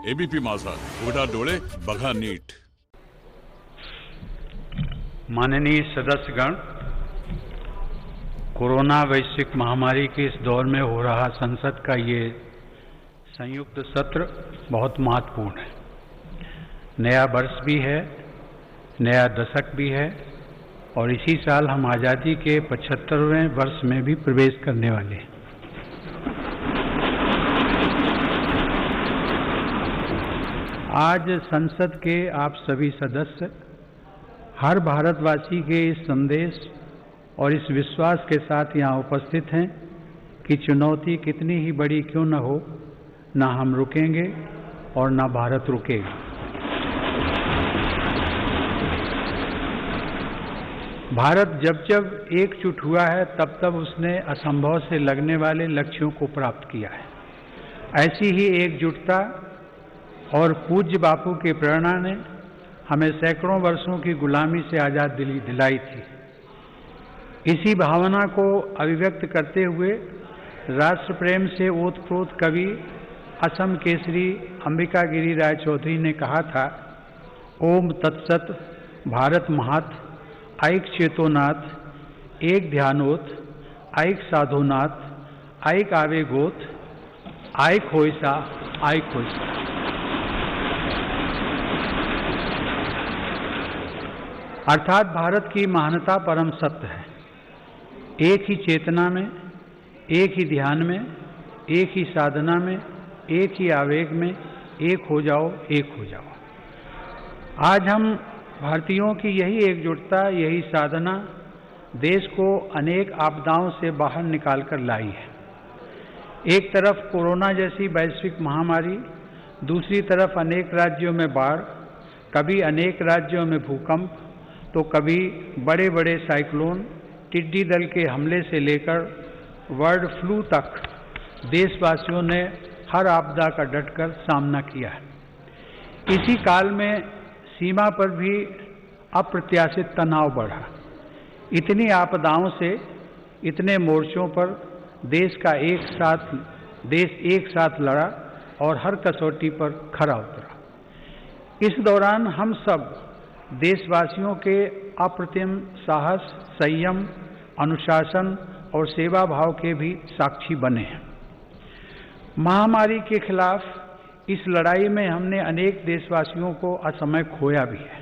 ABP माझा, उघडा डोळे बघा नीट। माननीय सदस्यगण, कोरोना वैश्विक महामारी के इस दौर में हो रहा संसद का ये संयुक्त सत्र बहुत महत्वपूर्ण है। नया वर्ष भी है, नया दशक भी है और इसी साल हम आज़ादी के 75वें वर्ष में भी प्रवेश करने वाले हैं। आज संसद के आप सभी सदस्य हर भारतवासी के इस संदेश और इस विश्वास के साथ यहाँ उपस्थित हैं कि चुनौती कितनी ही बड़ी क्यों न हो, ना हम रुकेंगे और ना भारत रुकेगा। भारत जब जब एकजुट हुआ है तब तब उसने असंभव से लगने वाले लक्ष्यों को प्राप्त किया है। ऐसी ही एकजुटता और पूज्य बापू की प्रेरणा ने हमें सैकड़ों वर्षों की गुलामी से आज़ाद दिलाई थी। इसी भावना को अभिव्यक्त करते हुए राष्ट्र प्रेम से ओतप्रोत कवि असम केसरी अंबिका गिरी राय चौधरी ने कहा था, ओम तत्सत भारत महात ऐक चेतोनाथ, एक ध्यानोत, ऐक साधोनाथ, ऐक आवेगोत, ऐक होइसा, ऐक होइसा। अर्थात भारत की महानता परम सत्य है। एक ही चेतना में, एक ही ध्यान में, एक ही साधना में, एक ही आवेग में, एक हो जाओ, एक हो जाओ। आज हम भारतीयों की यही एकजुटता, यही साधना देश को अनेक आपदाओं से बाहर निकालकर लाई है। एक तरफ कोरोना जैसी वैश्विक महामारी, दूसरी तरफ अनेक राज्यों में बाढ़, कभी अनेक राज्यों में भूकंप, तो कभी बड़े बड़े साइक्लोन, टिड्डी दल के हमले से लेकर बर्ड फ्लू तक देशवासियों ने हर आपदा का डटकर सामना किया है। इसी काल में सीमा पर भी अप्रत्याशित तनाव बढ़ा। इतनी आपदाओं से, इतने मोर्चों पर देश एक साथ लड़ा और हर कसौटी पर खरा उतरा। इस दौरान हम सब देशवासियों के अप्रतिम साहस, संयम, अनुशासन और सेवा भाव के भी साक्षी बने हैं। महामारी के खिलाफ इस लड़ाई में हमने अनेक देशवासियों को असमय खोया भी है।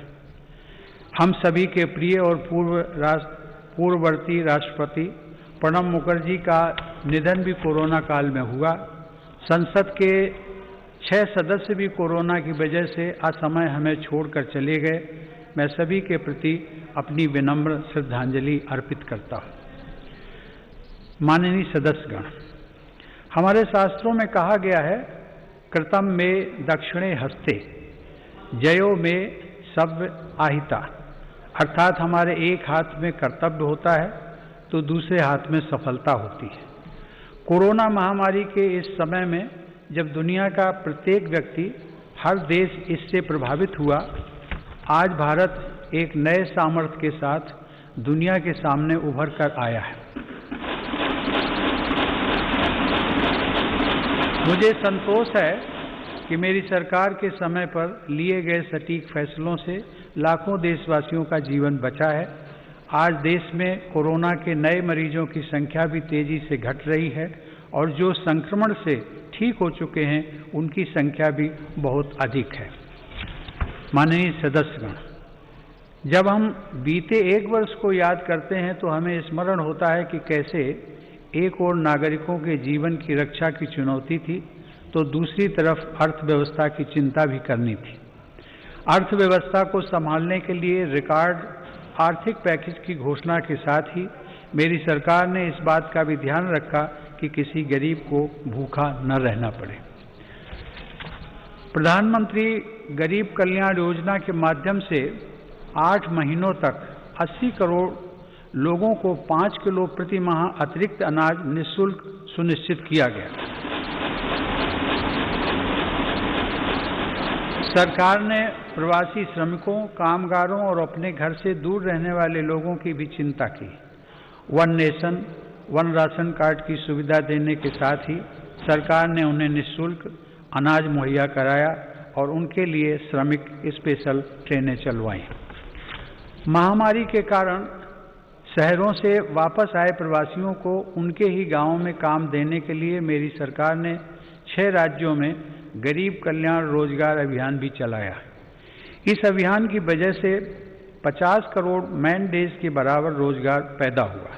हम सभी के प्रिय और पूर्ववर्ती राष्ट्रपति प्रणब मुखर्जी का निधन भी कोरोना काल में हुआ। संसद के 6 सदस्य भी कोरोना की वजह से असमय हमें छोड़कर चले गए। मैं सभी के प्रति अपनी विनम्र श्रद्धांजलि अर्पित करता हूँ। माननीय सदस्यगण, हमारे शास्त्रों में कहा गया है, कृतम में दक्षिणे हस्ते जयो में सव्य आहिता। अर्थात हमारे एक हाथ में कर्तव्य होता है तो दूसरे हाथ में सफलता होती है। कोरोना महामारी के इस समय में जब दुनिया का प्रत्येक व्यक्ति, हर देश इससे प्रभावित हुआ, आज भारत एक नए सामर्थ्य के साथ दुनिया के सामने उभर कर आया है। मुझे संतोष है कि मेरी सरकार के समय पर लिए गए सटीक फैसलों से लाखों देशवासियों का जीवन बचा है। आज देश में कोरोना के नए मरीजों की संख्या भी तेजी से घट रही है और जो संक्रमण से ठीक हो चुके हैं उनकी संख्या भी बहुत अधिक है। माननीय सदस्यगण, जब हम बीते एक वर्ष को याद करते हैं तो हमें स्मरण होता है कि कैसे एक ओर नागरिकों के जीवन की रक्षा की चुनौती थी तो दूसरी तरफ अर्थव्यवस्था की चिंता भी करनी थी। अर्थव्यवस्था को संभालने के लिए रिकॉर्ड आर्थिक पैकेज की घोषणा के साथ ही मेरी सरकार ने इस बात का भी ध्यान रखा कि किसी गरीब को भूखा न रहना पड़े। प्रधानमंत्री गरीब कल्याण योजना के माध्यम से 8 महीनों तक 80 करोड़ लोगों को 5 किलो प्रति माह अतिरिक्त अनाज निःशुल्क सुनिश्चित किया गया। सरकार ने प्रवासी श्रमिकों, कामगारों और अपने घर से दूर रहने वाले लोगों की भी चिंता की। One nation, one ration card की सुविधा देने के साथ ही सरकार ने उन्हें निःशुल्क अनाज मुहैया कराया और उनके लिए श्रमिक स्पेशल ट्रेनें चलवाईं। महामारी के कारण शहरों से वापस आए प्रवासियों को उनके ही गांवों में काम देने के लिए मेरी सरकार ने 6 राज्यों में गरीब कल्याण रोजगार अभियान भी चलाया। इस अभियान की वजह से 50 करोड़ मैन डेज के बराबर रोजगार पैदा हुआ।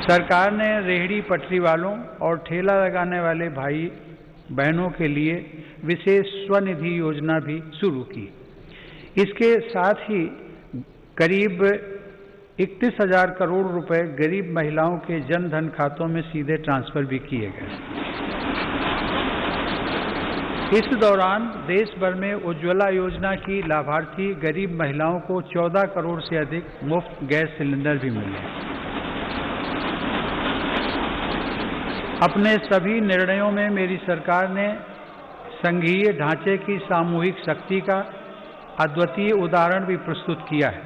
सरकार ने रेहड़ी पटरी वालों और ठेला लगाने वाले भाई बहनों के लिए विशेष स्वनिधि योजना भी शुरू की। इसके साथ ही करीब 31,000 करोड़ रुपए गरीब महिलाओं के जन धन खातों में सीधे ट्रांसफर भी किए गए। इस दौरान देश भर में उज्ज्वला योजना की लाभार्थी गरीब महिलाओं को 14 करोड़ से अधिक मुफ्त गैस सिलेंडर भी मिले। अपने सभी निर्णयों में मेरी सरकार ने संघीय ढांचे की सामूहिक शक्ति का अद्वितीय उदाहरण भी प्रस्तुत किया है।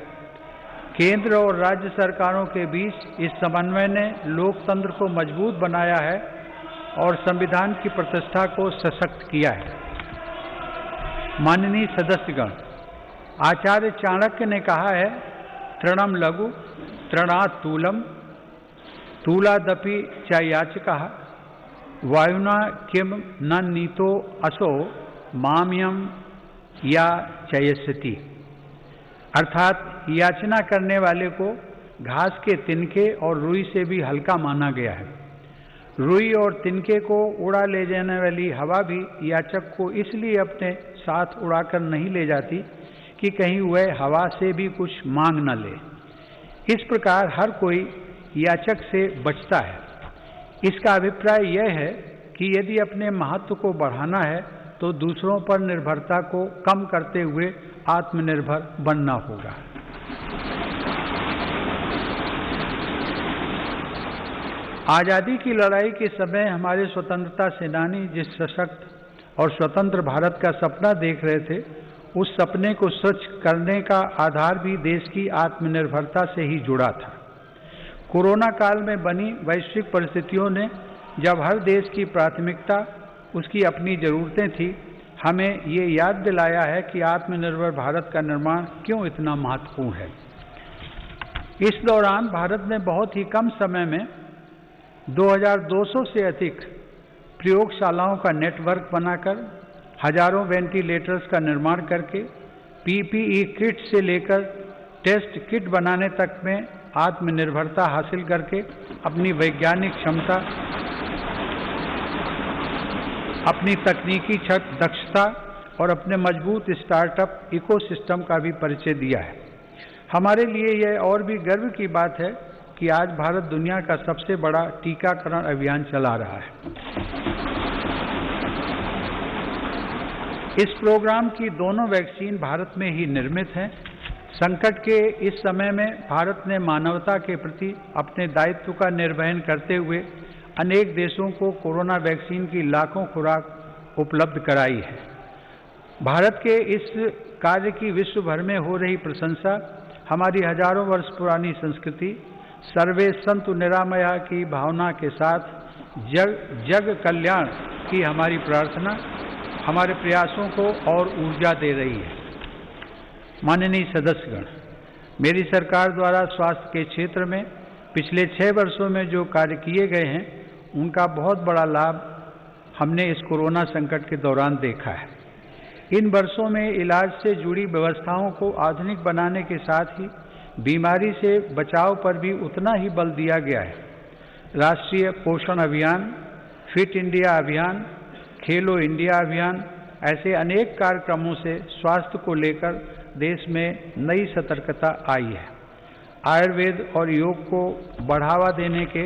केंद्र और राज्य सरकारों के बीच इस समन्वय ने लोकतंत्र को मजबूत बनाया है और संविधान की प्रतिष्ठा को सशक्त किया है। माननीय सदस्यगण, आचार्य चाणक्य ने कहा है, तृणम लघु तृणात् तूलम तूलादपि च याचकः वायुना किम न नीतो असो माम्यम या चयस्यति। अर्थात याचना करने वाले को घास के तिनके और रुई से भी हल्का माना गया है। रुई और तिनके को उड़ा ले जाने वाली हवा भी याचक को इसलिए अपने साथ उड़ाकर नहीं ले जाती कि कहीं वह हवा से भी कुछ मांग न ले। इस प्रकार हर कोई याचक से बचता है। इसका अभिप्राय यह है कि यदि अपने महत्व को बढ़ाना है तो दूसरों पर निर्भरता को कम करते हुए आत्मनिर्भर बनना होगा। आज़ादी की लड़ाई के समय हमारे स्वतंत्रता सेनानी जिस सशक्त और स्वतंत्र भारत का सपना देख रहे थे, उस सपने को सच करने का आधार भी देश की आत्मनिर्भरता से ही जुड़ा था। कोरोना काल में बनी वैश्विक परिस्थितियों ने जब हर देश की प्राथमिकता उसकी अपनी ज़रूरतें थी, हमें ये याद दिलाया है कि आत्मनिर्भर भारत का निर्माण क्यों इतना महत्वपूर्ण है। इस दौरान भारत ने बहुत ही कम समय में 2200 से अधिक प्रयोगशालाओं का नेटवर्क बनाकर हजारों वेंटिलेटर्स का निर्माण करके पीपीई किट से लेकर टेस्ट किट बनाने तक में आत्मनिर्भरता हासिल करके अपनी वैज्ञानिक क्षमता, अपनी तकनीकी दक्षता और अपने मजबूत स्टार्टअप इकोसिस्टम का भी परिचय दिया है। हमारे लिए यह और भी गर्व की बात है कि आज भारत दुनिया का सबसे बड़ा टीकाकरण अभियान चला रहा है। इस प्रोग्राम की दोनों वैक्सीन भारत में ही निर्मित हैं। संकट के इस समय में भारत ने मानवता के प्रति अपने दायित्व का निर्वहन करते हुए अनेक देशों को कोरोना वैक्सीन की लाखों खुराक उपलब्ध कराई है। भारत के इस कार्य की विश्व भर में हो रही प्रशंसा हमारी हजारों वर्ष पुरानी संस्कृति सर्वे संतु निरामया की भावना के साथ जग कल्याण की हमारी प्रार्थना हमारे प्रयासों को और ऊर्जा दे रही है। माननीय सदस्यगण, मेरी सरकार द्वारा स्वास्थ्य के क्षेत्र में पिछले 6 वर्षों में जो कार्य किए गए हैं, उनका बहुत बड़ा लाभ हमने इस कोरोना संकट के दौरान देखा है। इन वर्षों में इलाज से जुड़ी व्यवस्थाओं को आधुनिक बनाने के साथ ही बीमारी से बचाव पर भी उतना ही बल दिया गया है। राष्ट्रीय पोषण अभियान, फिट इंडिया अभियान, खेलो इंडिया अभियान, ऐसे अनेक कार्यक्रमों से स्वास्थ्य को लेकर देश में नई सतर्कता आई है। आयुर्वेद और योग को बढ़ावा देने के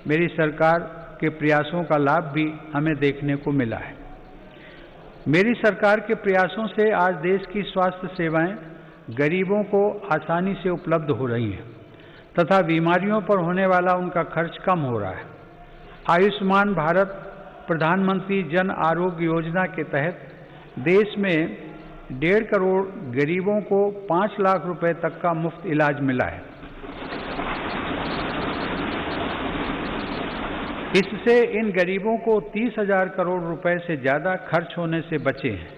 मेरी सरकार के प्रयासों का लाभ भी हमें देखने को मिला है। मेरी सरकार के प्रयासों से आज देश की स्वास्थ्य सेवाएं गरीबों को आसानी से उपलब्ध हो रही हैं तथा बीमारियों पर होने वाला उनका खर्च कम हो रहा है। आयुष्मान भारत प्रधानमंत्री जन आरोग्य योजना के तहत देश में 1.5 करोड़ गरीबों को 5 लाख रुपए तक का मुफ्त इलाज मिला है। इससे इन गरीबों को 30,000 करोड़ रुपए से ज़्यादा खर्च होने से बचे हैं।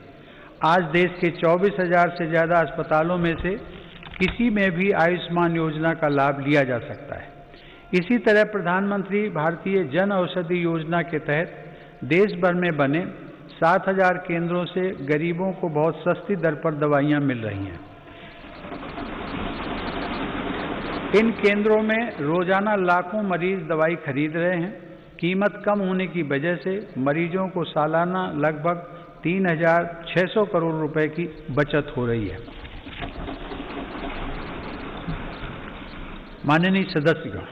आज देश के 24,000 से ज़्यादा अस्पतालों में से किसी में भी आयुष्मान योजना का लाभ लिया जा सकता है। इसी तरह प्रधानमंत्री भारतीय जन औषधि योजना के तहत देश भर में बने 7,000 केंद्रों से गरीबों को बहुत सस्ती दर पर दवाइयाँ मिल रही हैं। इन केंद्रों में रोजाना लाखों मरीज दवाई खरीद रहे हैं। कीमत कम होने की वजह से मरीजों को सालाना लगभग 3,600 करोड़ रुपए की बचत हो रही है। माननीय सदस्यगण,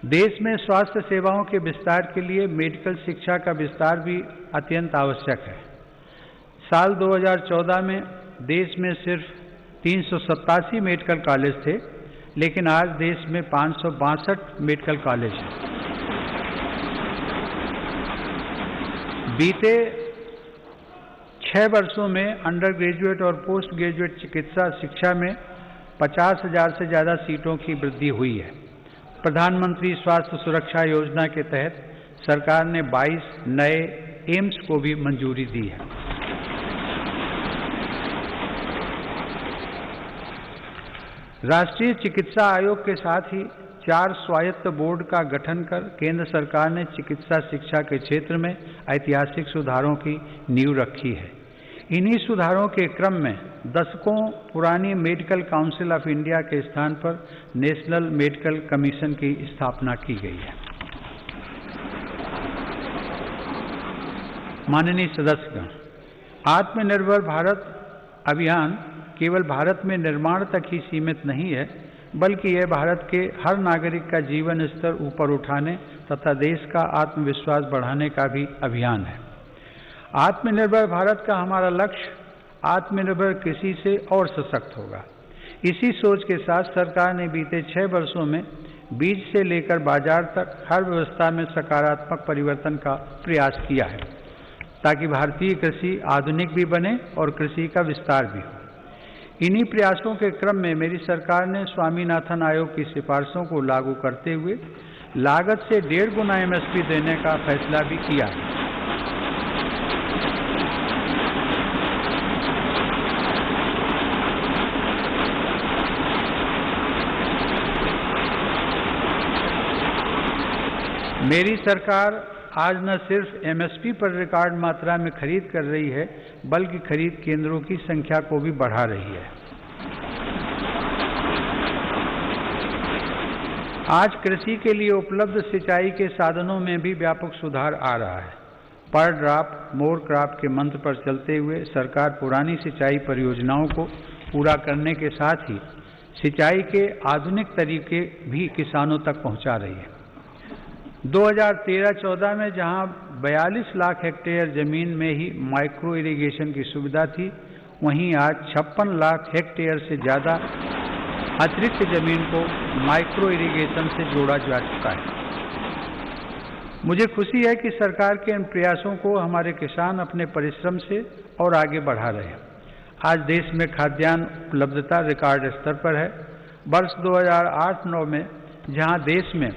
देश में स्वास्थ्य सेवाओं के विस्तार के लिए मेडिकल शिक्षा का विस्तार भी अत्यंत आवश्यक है। साल 2014 में देश में सिर्फ 387 मेडिकल कॉलेज थे, लेकिन आज देश में 562 मेडिकल कॉलेज हैं। बीते 6 वर्षों में अंडर ग्रेजुएट और पोस्ट ग्रेजुएट चिकित्सा शिक्षा में 50,000 से ज़्यादा सीटों की वृद्धि हुई है। प्रधानमंत्री स्वास्थ्य सुरक्षा योजना के तहत सरकार ने 22 नए एम्स को भी मंजूरी दी है। राष्ट्रीय चिकित्सा आयोग के साथ ही 4 स्वायत्त बोर्ड का गठन कर केंद्र सरकार ने चिकित्सा शिक्षा के क्षेत्र में ऐतिहासिक सुधारों की नींव रखी है। इन्हीं सुधारों के क्रम में दशकों पुरानी मेडिकल काउंसिल ऑफ इंडिया के स्थान पर नेशनल मेडिकल कमीशन की स्थापना की गई है। माननीय सदस्यगण, आत्मनिर्भर भारत अभियान केवल भारत में निर्माण तक ही सीमित नहीं है, बल्कि यह भारत के हर नागरिक का जीवन स्तर ऊपर उठाने तथा देश का आत्मविश्वास बढ़ाने का भी अभियान है। आत्मनिर्भर भारत का हमारा लक्ष्य आत्मनिर्भर कृषि से और सशक्त होगा। इसी सोच के साथ सरकार ने बीते 6 वर्षों में बीज से लेकर बाजार तक हर व्यवस्था में सकारात्मक परिवर्तन का प्रयास किया है, ताकि भारतीय कृषि आधुनिक भी बने और कृषि का विस्तार भी हो। इन्हीं प्रयासों के क्रम में मेरी सरकार ने स्वामीनाथन आयोग की सिफारिशों को लागू करते हुए लागत से 1.5 गुना MSP देने का फैसला भी किया है। मेरी सरकार आज न सिर्फ MSP पर रिकॉर्ड मात्रा में खरीद कर रही है, बल्कि खरीद केंद्रों की संख्या को भी बढ़ा रही है। आज कृषि के लिए उपलब्ध सिंचाई के साधनों में भी व्यापक सुधार आ रहा है। पर ड्रॉप मोर क्रॉप के मंत्र पर चलते हुए सरकार पुरानी सिंचाई परियोजनाओं को पूरा करने के साथ ही सिंचाई के आधुनिक तरीके भी किसानों तक पहुंचा रही है। 2013-14 में जहां 42 लाख हेक्टेयर जमीन में ही माइक्रो इरिगेशन की सुविधा थी, वहीं आज 56 लाख हेक्टेयर से ज़्यादा अतिरिक्त जमीन को माइक्रो इरिगेशन से जोड़ा जा चुका है। मुझे खुशी है कि सरकार के इन प्रयासों को हमारे किसान अपने परिश्रम से और आगे बढ़ा रहे हैं। आज देश में खाद्यान्न उपलब्धता रिकॉर्ड स्तर पर है। वर्ष 2008-9 में जहां देश में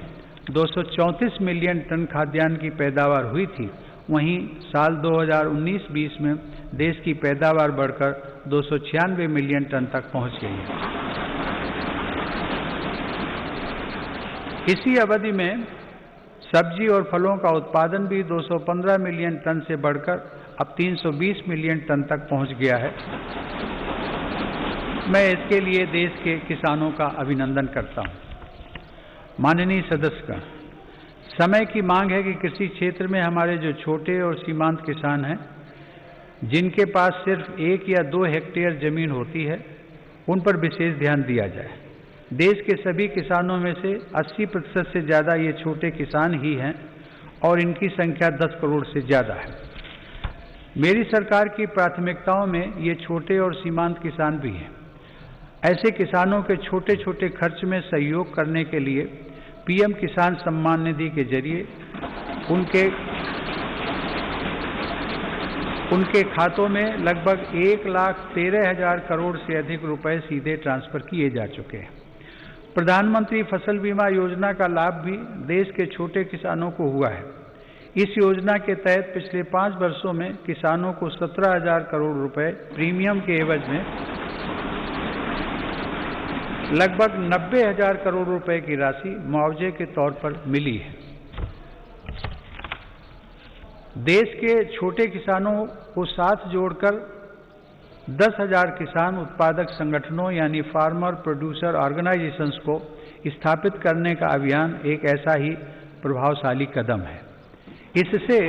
234 मिलियन टन खाद्यान्न की पैदावार हुई थी, वहीं साल 2019-20 में देश की पैदावार बढ़कर 296 मिलियन टन तक पहुंच गई है। इसी अवधि में सब्जी और फलों का उत्पादन भी 215 मिलियन टन से बढ़कर अब 320 मिलियन टन तक पहुंच गया है। मैं इसके लिए देश के किसानों का अभिनंदन करता हूं। माननीय सदस्यगण, समय की मांग है कि कृषि क्षेत्र में हमारे जो छोटे और सीमांत किसान हैं, जिनके पास सिर्फ 1 या 2 हेक्टेयर जमीन होती है, उन पर विशेष ध्यान दिया जाए। देश के सभी किसानों में से 80% से ज़्यादा ये छोटे किसान ही हैं और इनकी संख्या 10 करोड़ से ज़्यादा है। मेरी सरकार की प्राथमिकताओं में ये छोटे और सीमांत किसान भी हैं। ऐसे किसानों के छोटे छोटे खर्च में सहयोग करने के लिए PM किसान सम्मान निधि के जरिए उनके खातों में लगभग 1,13,000 करोड़ से अधिक रुपए सीधे ट्रांसफर किए जा चुके हैं। प्रधानमंत्री फसल बीमा योजना का लाभ भी देश के छोटे किसानों को हुआ है। इस योजना के तहत पिछले 5 वर्षों में किसानों को 17,000 करोड़ रुपए प्रीमियम के एवज में लगभग 90,000 करोड़ रुपए की राशि मुआवजे के तौर पर मिली है। देश के छोटे किसानों को साथ जोड़कर 10,000 किसान उत्पादक संगठनों यानी फार्मर प्रोड्यूसर ऑर्गेनाइजेशंस को स्थापित करने का अभियान एक ऐसा ही प्रभावशाली कदम है। इससे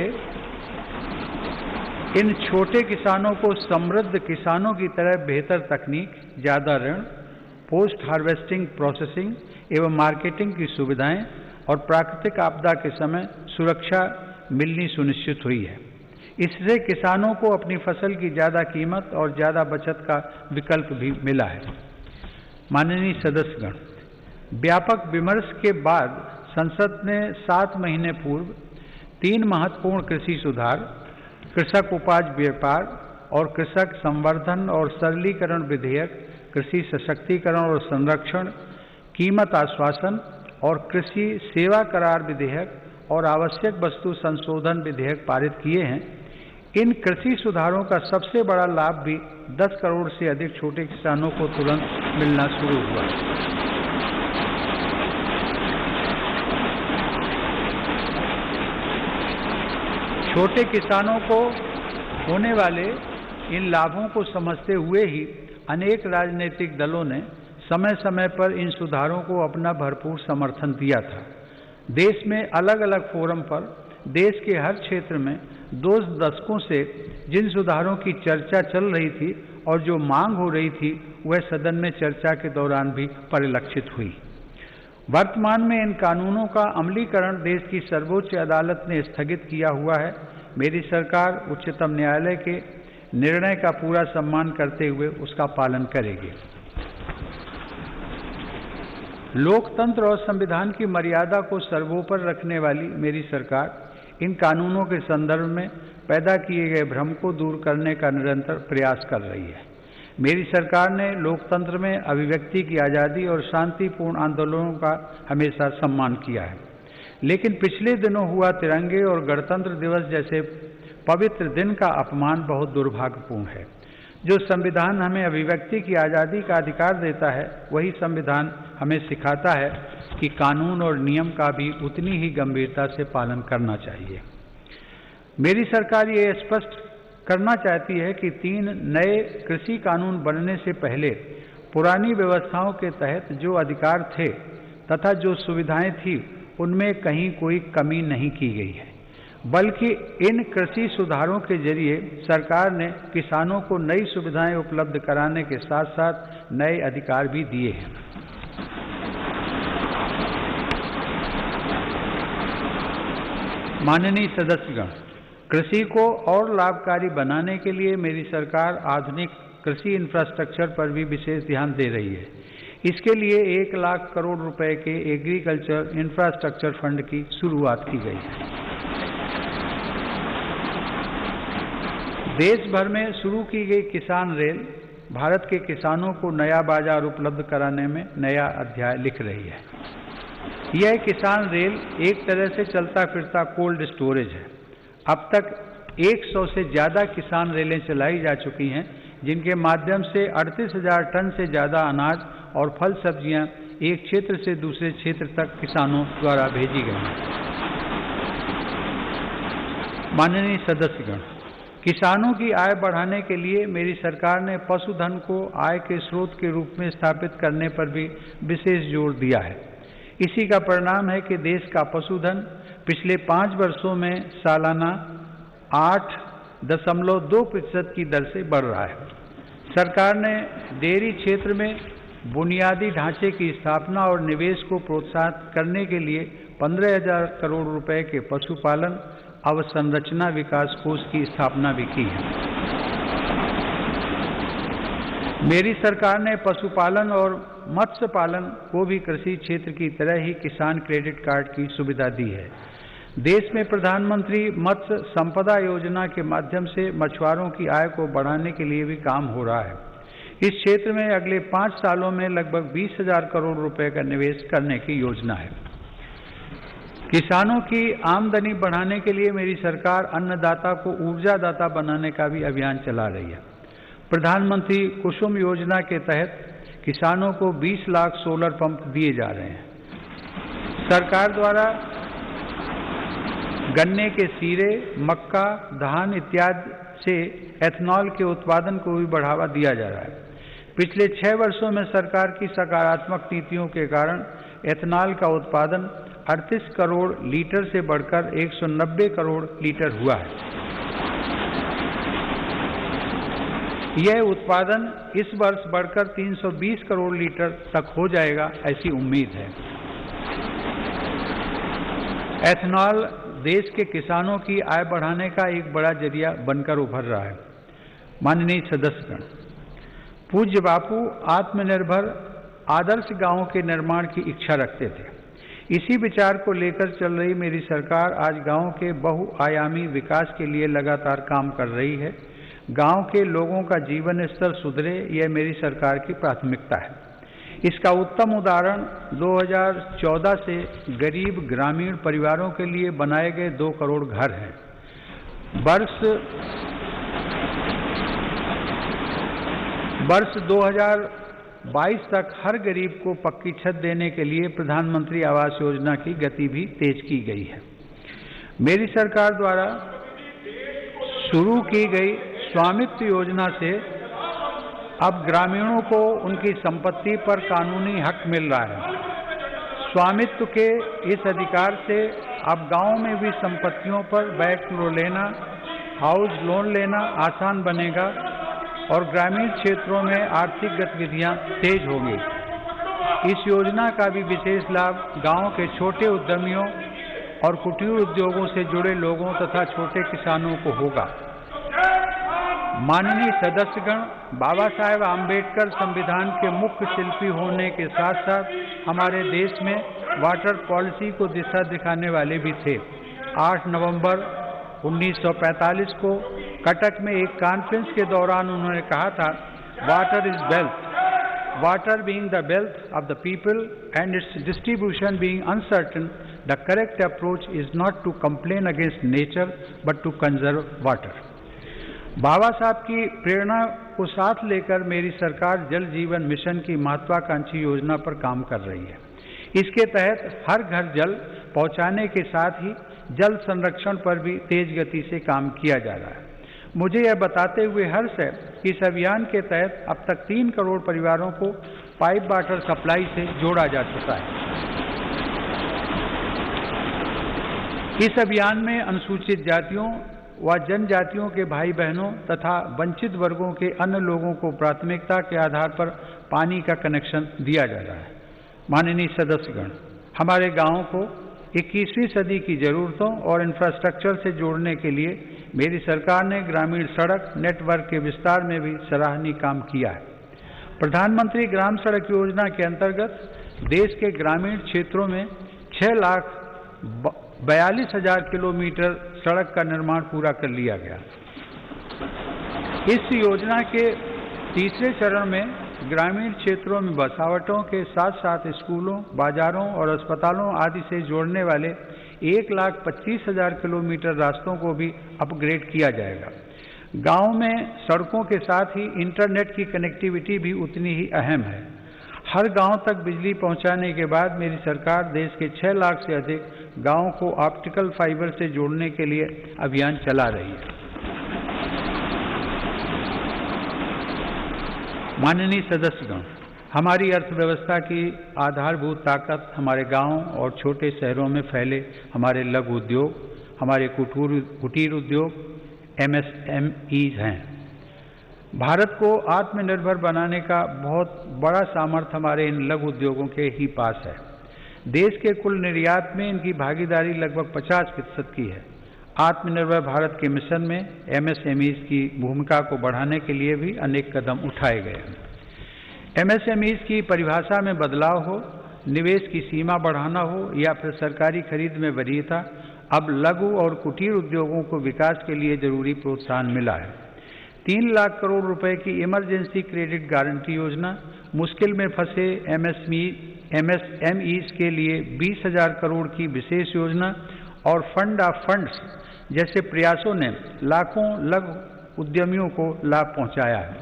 इन छोटे किसानों को समृद्ध किसानों की तरह बेहतर तकनीक, ज़्यादा ऋण, पोस्ट हार्वेस्टिंग प्रोसेसिंग एवं मार्केटिंग की सुविधाएं और प्राकृतिक आपदा के समय सुरक्षा मिलनी सुनिश्चित हुई है। इससे किसानों को अपनी फसल की ज़्यादा कीमत और ज़्यादा बचत का विकल्प भी मिला है। माननीय सदस्यगण, व्यापक विमर्श के बाद संसद ने 7 महीने पूर्व 3 महत्वपूर्ण कृषि सुधार, कृषक उपज व्यापार और कृषक संवर्धन और सरलीकरण विधेयक, कृषि सशक्तिकरण और संरक्षण, कीमत आश्वासन और कृषि सेवा करार विधेयक और आवश्यक वस्तु संशोधन विधेयक पारित किए हैं। इन कृषि सुधारों का सबसे बड़ा लाभ भी 10 करोड़ से अधिक छोटे किसानों को तुरंत मिलना शुरू हुआ। छोटे किसानों को होने वाले इन लाभों को समझते हुए ही अनेक राजनीतिक दलों ने समय समय पर इन सुधारों को अपना भरपूर समर्थन दिया था। देश में अलग अलग फोरम पर देश के हर क्षेत्र में 2 दशकों से जिन सुधारों की चर्चा चल रही थी और जो मांग हो रही थी, वह सदन में चर्चा के दौरान भी परिलक्षित हुई। वर्तमान में इन कानूनों का अमलीकरण देश की सर्वोच्च अदालत ने स्थगित किया हुआ है। मेरी सरकार उच्चतम न्यायालय के निर्णय का पूरा सम्मान करते हुए उसका पालन करेगी। लोकतंत्र और संविधान की मर्यादा को सर्वोपरि रखने वाली मेरी सरकार इन कानूनों के संदर्भ में पैदा किए गए भ्रम को दूर करने का निरंतर प्रयास कर रही है। मेरी सरकार ने लोकतंत्र में अभिव्यक्ति की आज़ादी और शांतिपूर्ण आंदोलनों का हमेशा सम्मान किया है, लेकिन पिछले दिनों हुआ तिरंगे और गणतंत्र दिवस जैसे पवित्र दिन का अपमान बहुत दुर्भाग्यपूर्ण है। जो संविधान हमें अभिव्यक्ति की आज़ादी का अधिकार देता है, वही संविधान हमें सिखाता है कि कानून और नियम का भी उतनी ही गंभीरता से पालन करना चाहिए। मेरी सरकार ये स्पष्ट करना चाहती है कि 3 नए कृषि कानून बनने से पहले पुरानी व्यवस्थाओं के तहत जो अधिकार थे तथा जो सुविधाएं थी, उनमें कहीं कोई कमी नहीं की गई है, बल्कि इन कृषि सुधारों के जरिए सरकार ने किसानों को नई सुविधाएं उपलब्ध कराने के साथ साथ नए अधिकार भी दिए हैं। माननीय सदस्यगण, कृषि को और लाभकारी बनाने के लिए मेरी सरकार आधुनिक कृषि इंफ्रास्ट्रक्चर पर भी विशेष ध्यान दे रही है। इसके लिए 1 लाख करोड़ रुपए के एग्रीकल्चर इंफ्रास्ट्रक्चर फंड की शुरुआत की गई है। देश भर में शुरू की गई किसान रेल भारत के किसानों को नया बाजार उपलब्ध कराने में नया अध्याय लिख रही है। यह किसान रेल एक तरह से चलता फिरता कोल्ड स्टोरेज है। अब तक 100 से ज़्यादा किसान रेलें चलाई जा चुकी हैं, जिनके माध्यम से 38,000 टन से ज़्यादा अनाज और फल सब्जियां एक क्षेत्र से दूसरे क्षेत्र तक किसानों द्वारा भेजी गई हैं। माननीय सदस्यगण, किसानों की आय बढ़ाने के लिए मेरी सरकार ने पशुधन को आय के स्रोत के रूप में स्थापित करने पर भी विशेष जोर दिया है। इसी का परिणाम है कि देश का पशुधन पिछले 5 वर्षों में सालाना 8.2% की दर से बढ़ रहा है। सरकार ने डेयरी क्षेत्र में बुनियादी ढांचे की स्थापना और निवेश को प्रोत्साहित करने के लिए 15,000 करोड़ रुपए के पशुपालन अवसंरचना विकास कोष की स्थापना भी की है। मेरी सरकार ने पशुपालन और मत्स्य पालन को भी कृषि क्षेत्र की तरह ही किसान क्रेडिट कार्ड की सुविधा दी है। देश में प्रधानमंत्री मत्स्य संपदा योजना के माध्यम से मछुआरों की आय को बढ़ाने के लिए भी काम हो रहा है। इस क्षेत्र में अगले 5 सालों में लगभग 20,000 करोड़ रुपए का निवेश करने की योजना है। किसानों की आमदनी बढ़ाने के लिए मेरी सरकार अन्नदाता को ऊर्जादाता बनाने का भी अभियान चला रही है। प्रधानमंत्री कुसुम योजना के तहत किसानों को 20 लाख सोलर पंप दिए जा रहे हैं। सरकार द्वारा गन्ने के सीरे, मक्का, धान इत्यादि से एथनॉल के उत्पादन को भी बढ़ावा दिया जा रहा है। पिछले 6 वर्षों में सरकार की सकारात्मक नीतियों के कारण एथनॉल का उत्पादन 38 करोड़ लीटर से बढ़कर 190 करोड़ लीटर हुआ है। यह उत्पादन इस वर्ष बढ़कर 320 करोड़ लीटर तक हो जाएगा, ऐसी उम्मीद है। एथनॉल देश के किसानों की आय बढ़ाने का एक बड़ा जरिया बनकर उभर रहा है। माननीय सदस्यगण, पूज्य बापू आत्मनिर्भर आदर्श गांवों के निर्माण की इच्छा रखते थे। इसी विचार को लेकर चल रही मेरी सरकार आज गांवों के बहुआयामी विकास के लिए लगातार काम कर रही है। गांव के लोगों का जीवन स्तर सुधरे, यह मेरी सरकार की प्राथमिकता है। इसका उत्तम उदाहरण 2014 से गरीब ग्रामीण परिवारों के लिए बनाए गए 2 करोड़ घर हैं। वर्ष 2022 तक हर गरीब को पक्की छत देने के लिए प्रधानमंत्री आवास योजना की गति भी तेज की गई है। मेरी सरकार द्वारा शुरू की गई स्वामित्व योजना से अब ग्रामीणों को उनकी संपत्ति पर कानूनी हक मिल रहा है। स्वामित्व के इस अधिकार से अब गांव में भी संपत्तियों पर बैंक लोन लेना, हाउस लोन लेना आसान बनेगा और ग्रामीण क्षेत्रों में आर्थिक गतिविधियां तेज होंगी। इस योजना का भी विशेष लाभ गांव के छोटे उद्यमियों और कुटीर उद्योगों से जुड़े लोगों तथा छोटे किसानों को होगा। माननीय सदस्यगण, बाबा साहेब आम्बेडकर संविधान के मुख्य शिल्पी होने के साथ साथ हमारे देश में वाटर पॉलिसी को दिशा दिखाने वाले भी थे। 8 नवंबर 1945 को कटक में एक कॉन्फ्रेंस के दौरान उन्होंने कहा था, water is wealth, water being the wealth of the people and its distribution being uncertain, the correct approach is not to complain against nature but to conserve water. Baba Saheb की प्रेरणा को साथ लेकर मेरी सरकार जल जीवन मिशन की महत्वाकांक्षी योजना पर काम कर रही है। इसके तहत हर घर जल पहुंचाने के साथ ही जल संरक्षण पर भी तेज गति से काम किया जा रहा है। मुझे यह बताते हुए हर्ष है कि इस अभियान के तहत अब तक 3 करोड़ परिवारों को पाइप वाटर सप्लाई से जोड़ा जा चुका है। इस अभियान में अनुसूचित जातियों व जनजातियों के भाई बहनों तथा वंचित वर्गों के अन्य लोगों को प्राथमिकता के आधार पर पानी का कनेक्शन दिया जा रहा है। माननीय सदस्यगण, हमारे गांवों को 21वीं सदी की जरूरतों और इंफ्रास्ट्रक्चर से जोड़ने के लिए मेरी सरकार ने ग्रामीण सड़क नेटवर्क के विस्तार में भी सराहनीय काम किया है। प्रधानमंत्री ग्राम सड़क योजना के अंतर्गत देश के ग्रामीण क्षेत्रों में 6,42,000 किलोमीटर सड़क का निर्माण पूरा कर लिया गया। इस योजना के तीसरे चरण में ग्रामीण क्षेत्रों में बसावटों के साथ साथ स्कूलों, बाजारों और अस्पतालों आदि से जोड़ने वाले 1,25,000 किलोमीटर रास्तों को भी अपग्रेड किया जाएगा। गांव में सड़कों के साथ ही इंटरनेट की कनेक्टिविटी भी उतनी ही अहम है। हर गांव तक बिजली पहुंचाने के बाद मेरी सरकार देश के 6 लाख से अधिक गांवों को ऑप्टिकल फाइबर से जोड़ने के लिए अभियान चला रही है। माननीय सदस्यगण, हमारी अर्थव्यवस्था की आधारभूत ताकत हमारे गांवों और छोटे शहरों में फैले हमारे लघु उद्योग, हमारे कुटीर उद्योग MSMEs हैं। भारत को आत्मनिर्भर बनाने का बहुत बड़ा सामर्थ्य हमारे इन लघु उद्योगों के ही पास है। देश के कुल निर्यात में इनकी भागीदारी लगभग 50% की है। आत्मनिर्भर भारत के मिशन में MSMEs की भूमिका को बढ़ाने के लिए भी अनेक कदम उठाए गए हैं। MSMEs की परिभाषा में बदलाव हो, निवेश की सीमा बढ़ाना हो या फिर सरकारी खरीद में वरीयता, अब लघु और कुटीर उद्योगों को विकास के लिए जरूरी प्रोत्साहन मिला है। 3 लाख करोड़ रुपए की इमरजेंसी क्रेडिट गारंटी योजना, मुश्किल में फंसे एमएसएमईज के लिए 20,000 करोड़ की विशेष योजना और फंड ऑफ फंड्स जैसे प्रयासों ने लाखों लघु उद्यमियों को लाभ पहुंचाया है।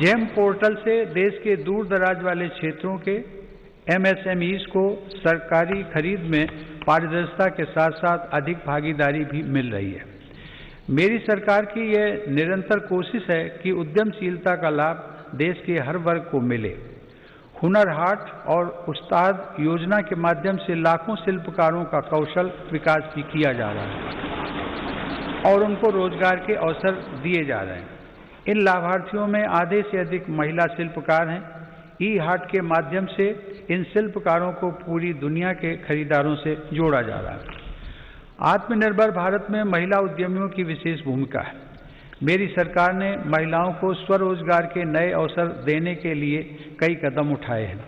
जेम पोर्टल से देश के दूर दराज वाले क्षेत्रों के एमएसएमईज को सरकारी खरीद में पारदर्शिता के साथ साथ अधिक भागीदारी भी मिल रही है। मेरी सरकार की यह निरंतर कोशिश है कि उद्यमशीलता का लाभ देश के हर वर्ग को मिले। हुनर हाट और उस्ताद योजना के माध्यम से लाखों शिल्पकारों का कौशल विकास भी किया जा रहा है और उनको रोजगार के अवसर दिए जा रहे हैं। इन लाभार्थियों में आधे से अधिक महिला शिल्पकार हैं। ई हाट के माध्यम से इन शिल्पकारों को पूरी दुनिया के खरीदारों से जोड़ा जा रहा है। आत्मनिर्भर भारत में महिला उद्यमियों की विशेष भूमिका है। मेरी सरकार ने महिलाओं को स्वरोजगार के नए अवसर देने के लिए कई कदम उठाए हैं।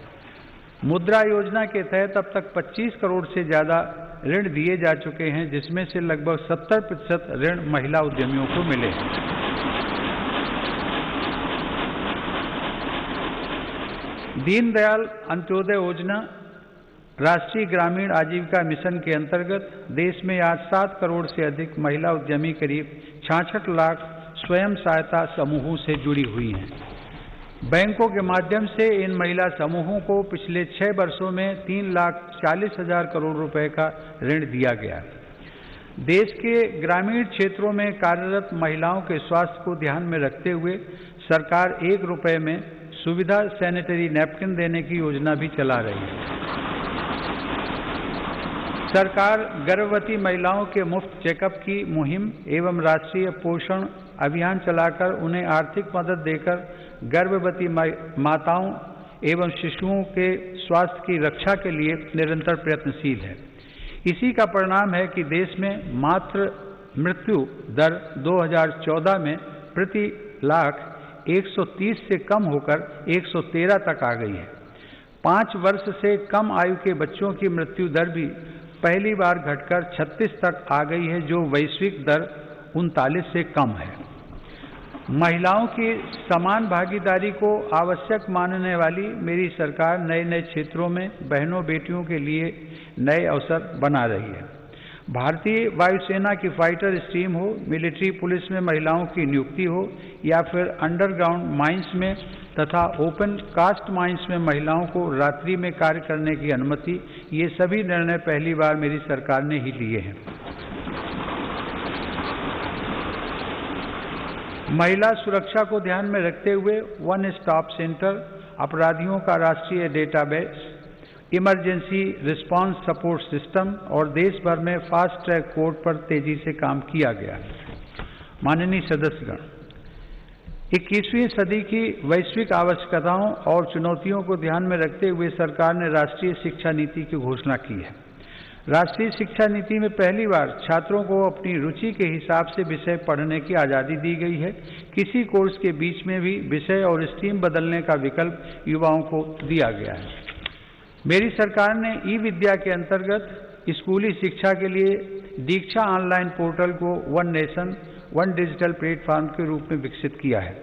मुद्रा योजना के तहत अब तक 25 करोड़ से ज़्यादा ऋण दिए जा चुके हैं, जिसमें से लगभग 70% ऋण महिला उद्यमियों को मिले हैं। दीनदयाल अंत्योदय योजना राष्ट्रीय ग्रामीण आजीविका मिशन के अंतर्गत देश में आज 7 करोड़ से अधिक महिला उद्यमी करीब 66 लाख स्वयं सहायता समूहों से जुड़ी हुई हैं। बैंकों के माध्यम से इन महिला समूहों को पिछले 6 वर्षों में 3,40,000 करोड़ रुपए का ऋण दिया गया। देश के ग्रामीण क्षेत्रों में कार्यरत महिलाओं के स्वास्थ्य को ध्यान में रखते हुए सरकार 1 रुपए में सुविधा सैनिटरी नैपकिन देने की योजना भी चला रही है। सरकार गर्भवती महिलाओं के मुफ्त चेकअप की मुहिम एवं राष्ट्रीय पोषण अभियान चलाकर उन्हें आर्थिक मदद देकर गर्भवती माताओं एवं शिशुओं के स्वास्थ्य की रक्षा के लिए निरंतर प्रयत्नशील है। इसी का परिणाम है कि देश में मातृ मृत्यु दर 2014 में प्रति लाख 130 से कम होकर 113 तक आ गई है। 5 वर्ष से कम आयु के बच्चों की मृत्यु दर भी पहली बार घटकर 36 तक आ गई है, जो वैश्विक दर 39 से कम है। महिलाओं की समान भागीदारी को आवश्यक मानने वाली मेरी सरकार नए नए क्षेत्रों में बहनों बेटियों के लिए नए अवसर बना रही है। भारतीय वायुसेना की फाइटर स्ट्रीम हो, मिलिट्री पुलिस में महिलाओं की नियुक्ति हो या फिर अंडरग्राउंड माइंस में तथा ओपन कास्ट माइंस में महिलाओं को रात्रि में कार्य करने की अनुमति, ये सभी निर्णय पहली बार मेरी सरकार ने ही लिए हैं। महिला सुरक्षा को ध्यान में रखते हुए वन स्टॉप सेंटर, अपराधियों का राष्ट्रीय database, emergency response support system और देश भर में फास्ट ट्रैक कोर्ट पर तेजी से काम किया गया। माननीय सदस्यगण, 21वीं सदी की वैश्विक आवश्यकताओं और चुनौतियों को ध्यान में रखते हुए सरकार ने राष्ट्रीय शिक्षा नीति की घोषणा की है। राष्ट्रीय शिक्षा नीति में पहली बार छात्रों को अपनी रुचि के हिसाब से विषय पढ़ने की आज़ादी दी गई है। किसी कोर्स के बीच में भी विषय और स्ट्रीम बदलने का विकल्प युवाओं को दिया गया है। मेरी सरकार ने ई विद्या के अंतर्गत स्कूली शिक्षा के लिए दीक्षा ऑनलाइन पोर्टल को one nation one digital platform के रूप में विकसित किया है।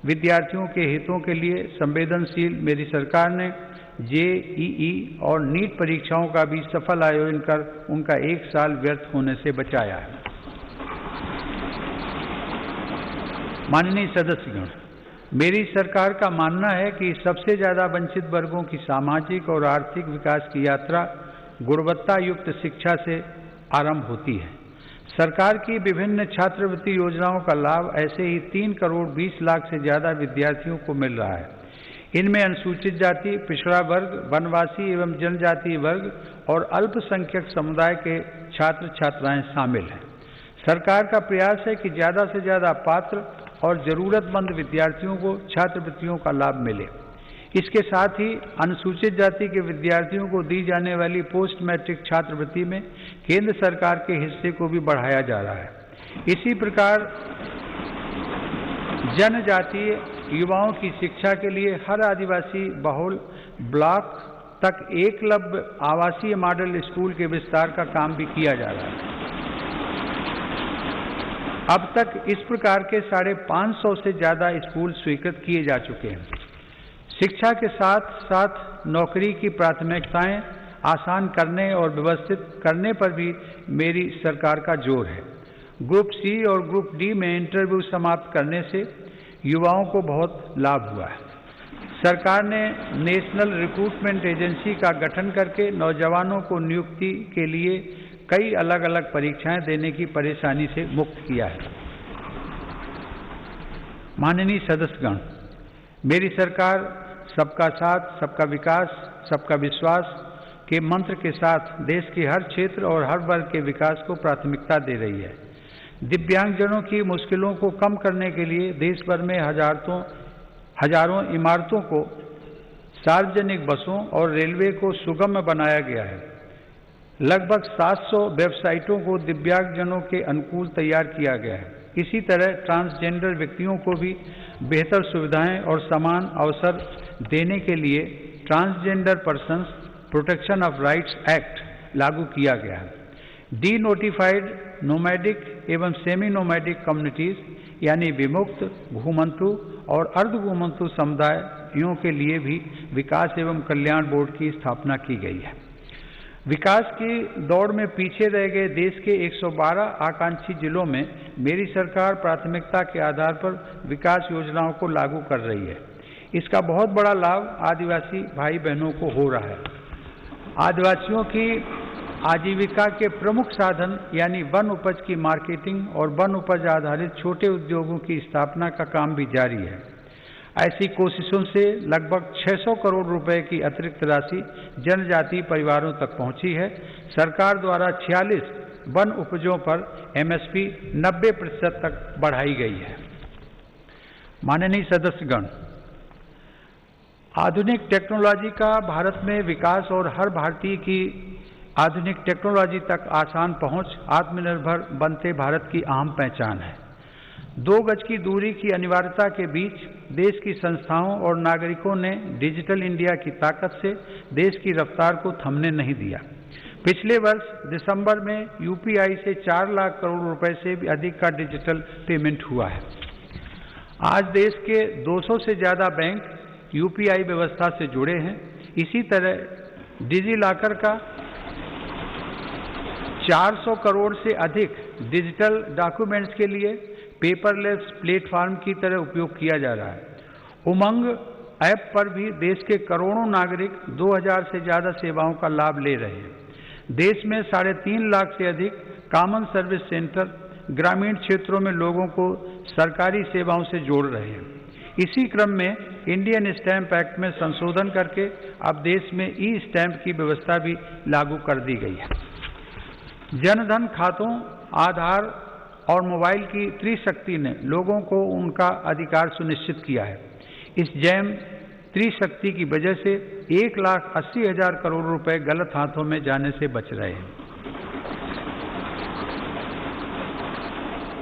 विद्यार्थियों के हितों के लिए संवेदनशील मेरी सरकार ने जेईई और नीट परीक्षाओं का भी सफल आयोजन कर उनका 1 साल व्यर्थ होने से बचाया है। माननीय सदस्यगण, मेरी सरकार का मानना है कि सबसे ज़्यादा वंचित वर्गों की सामाजिक और आर्थिक विकास की यात्रा गुणवत्ता युक्त शिक्षा से आरंभ होती है। सरकार की विभिन्न छात्रवृत्ति योजनाओं का लाभ ऐसे ही 3 करोड़ 20 लाख से ज़्यादा विद्यार्थियों को मिल रहा है। इनमें अनुसूचित जाति, पिछड़ा वर्ग, वनवासी एवं जनजातीय वर्ग और अल्पसंख्यक समुदाय के छात्र छात्राएं शामिल हैं। सरकार का प्रयास है कि ज़्यादा से ज़्यादा पात्र और ज़रूरतमंद विद्यार्थियों को छात्रवृत्तियों का लाभ मिले। इसके साथ ही अनुसूचित जाति के विद्यार्थियों को दी जाने वाली पोस्ट मैट्रिक छात्रवृत्ति में केंद्र सरकार के हिस्से को भी बढ़ाया जा रहा है। इसी प्रकार जनजातीय युवाओं की शिक्षा के लिए हर आदिवासी बहुल ब्लॉक तक एकलव्य आवासीय मॉडल स्कूल के विस्तार का काम भी किया जा रहा है। अब तक इस प्रकार के 550 से ज़्यादा स्कूल स्वीकृत किए जा चुके हैं। शिक्षा के साथ साथ नौकरी की प्राथमिकताएं आसान करने और व्यवस्थित करने पर भी मेरी सरकार का जोर है। ग्रुप सी और ग्रुप डी में इंटरव्यू समाप्त करने से युवाओं को बहुत लाभ हुआ है। सरकार ने नेशनल रिक्रूटमेंट एजेंसी का गठन करके नौजवानों को नियुक्ति के लिए कई अलग अलग परीक्षाएं देने की परेशानी से मुक्त किया है। माननीय सदस्यगण, मेरी सरकार सबका साथ, सबका विकास, सबका विश्वास के मंत्र के साथ देश के हर क्षेत्र और हर वर्ग के विकास को प्राथमिकता दे रही है। दिव्यांगजनों की मुश्किलों को कम करने के लिए देश भर में हजारों इमारतों को, सार्वजनिक बसों और रेलवे को सुगम बनाया गया है। लगभग 700 वेबसाइटों को दिव्यांगजनों के अनुकूल तैयार किया गया है। इसी तरह ट्रांसजेंडर व्यक्तियों को भी बेहतर सुविधाएं और समान अवसर देने के लिए transgender persons protection of rights act लागू किया गया है। डी नोटिफाइड नोमैडिक एवं सेमी नोमैडिक कम्युनिटीज यानी विमुक्त, भूमंतु और अर्धभूमंतु समुदायों के लिए भी विकास एवं कल्याण बोर्ड की स्थापना की गई है। विकास की दौड़ में पीछे रह गए देश के 112 आकांक्षी जिलों में मेरी सरकार प्राथमिकता के आधार पर विकास योजनाओं को लागू कर रही है। इसका बहुत बड़ा लाभ आदिवासी भाई बहनों को हो रहा है। आदिवासियों की आजीविका के प्रमुख साधन यानी वन उपज की मार्केटिंग और वन उपज आधारित छोटे उद्योगों की स्थापना का काम भी जारी है। ऐसी कोशिशों से लगभग 600 करोड़ रुपए की अतिरिक्त राशि जनजातीय परिवारों तक पहुंची है। सरकार द्वारा 46 वन उपजों पर एमएसपी 90% तक बढ़ाई गई है। माननीय सदस्यगण, आधुनिक टेक्नोलॉजी का भारत में विकास और हर भारतीय की आधुनिक टेक्नोलॉजी तक आसान पहुंच आत्मनिर्भर बनते भारत की अहम पहचान है। 2 गज की दूरी की अनिवार्यता के बीच देश की संस्थाओं और नागरिकों ने डिजिटल इंडिया की ताकत से देश की रफ्तार को थमने नहीं दिया। पिछले वर्ष दिसंबर में यूपीआई से 4 लाख करोड़ रुपए से भी अधिक का डिजिटल पेमेंट हुआ है। आज देश के 200 से ज़्यादा बैंक यूपीआई व्यवस्था से जुड़े हैं। इसी तरह डिजी लॉकर का 400 करोड़ से अधिक डिजिटल डॉक्यूमेंट्स के लिए पेपरलेस प्लेटफॉर्म की तरह उपयोग किया जा रहा है। उमंग ऐप पर भी देश के करोड़ों नागरिक 2000 से ज़्यादा सेवाओं का लाभ ले रहे हैं। देश में 3.5 लाख से अधिक कॉमन सर्विस सेंटर ग्रामीण क्षेत्रों में लोगों को सरकारी सेवाओं से जोड़ रहे हैं। इसी क्रम में इंडियन स्टैंप एक्ट में संशोधन करके अब देश में ई स्टैंप की व्यवस्था भी लागू कर दी गई है। जनधन खातों, आधार और मोबाइल की त्रिशक्ति ने लोगों को उनका अधिकार सुनिश्चित किया है। इस जैम त्रिशक्ति की वजह से 1,80,000 करोड़ रुपए गलत हाथों में जाने से बच रहे हैं।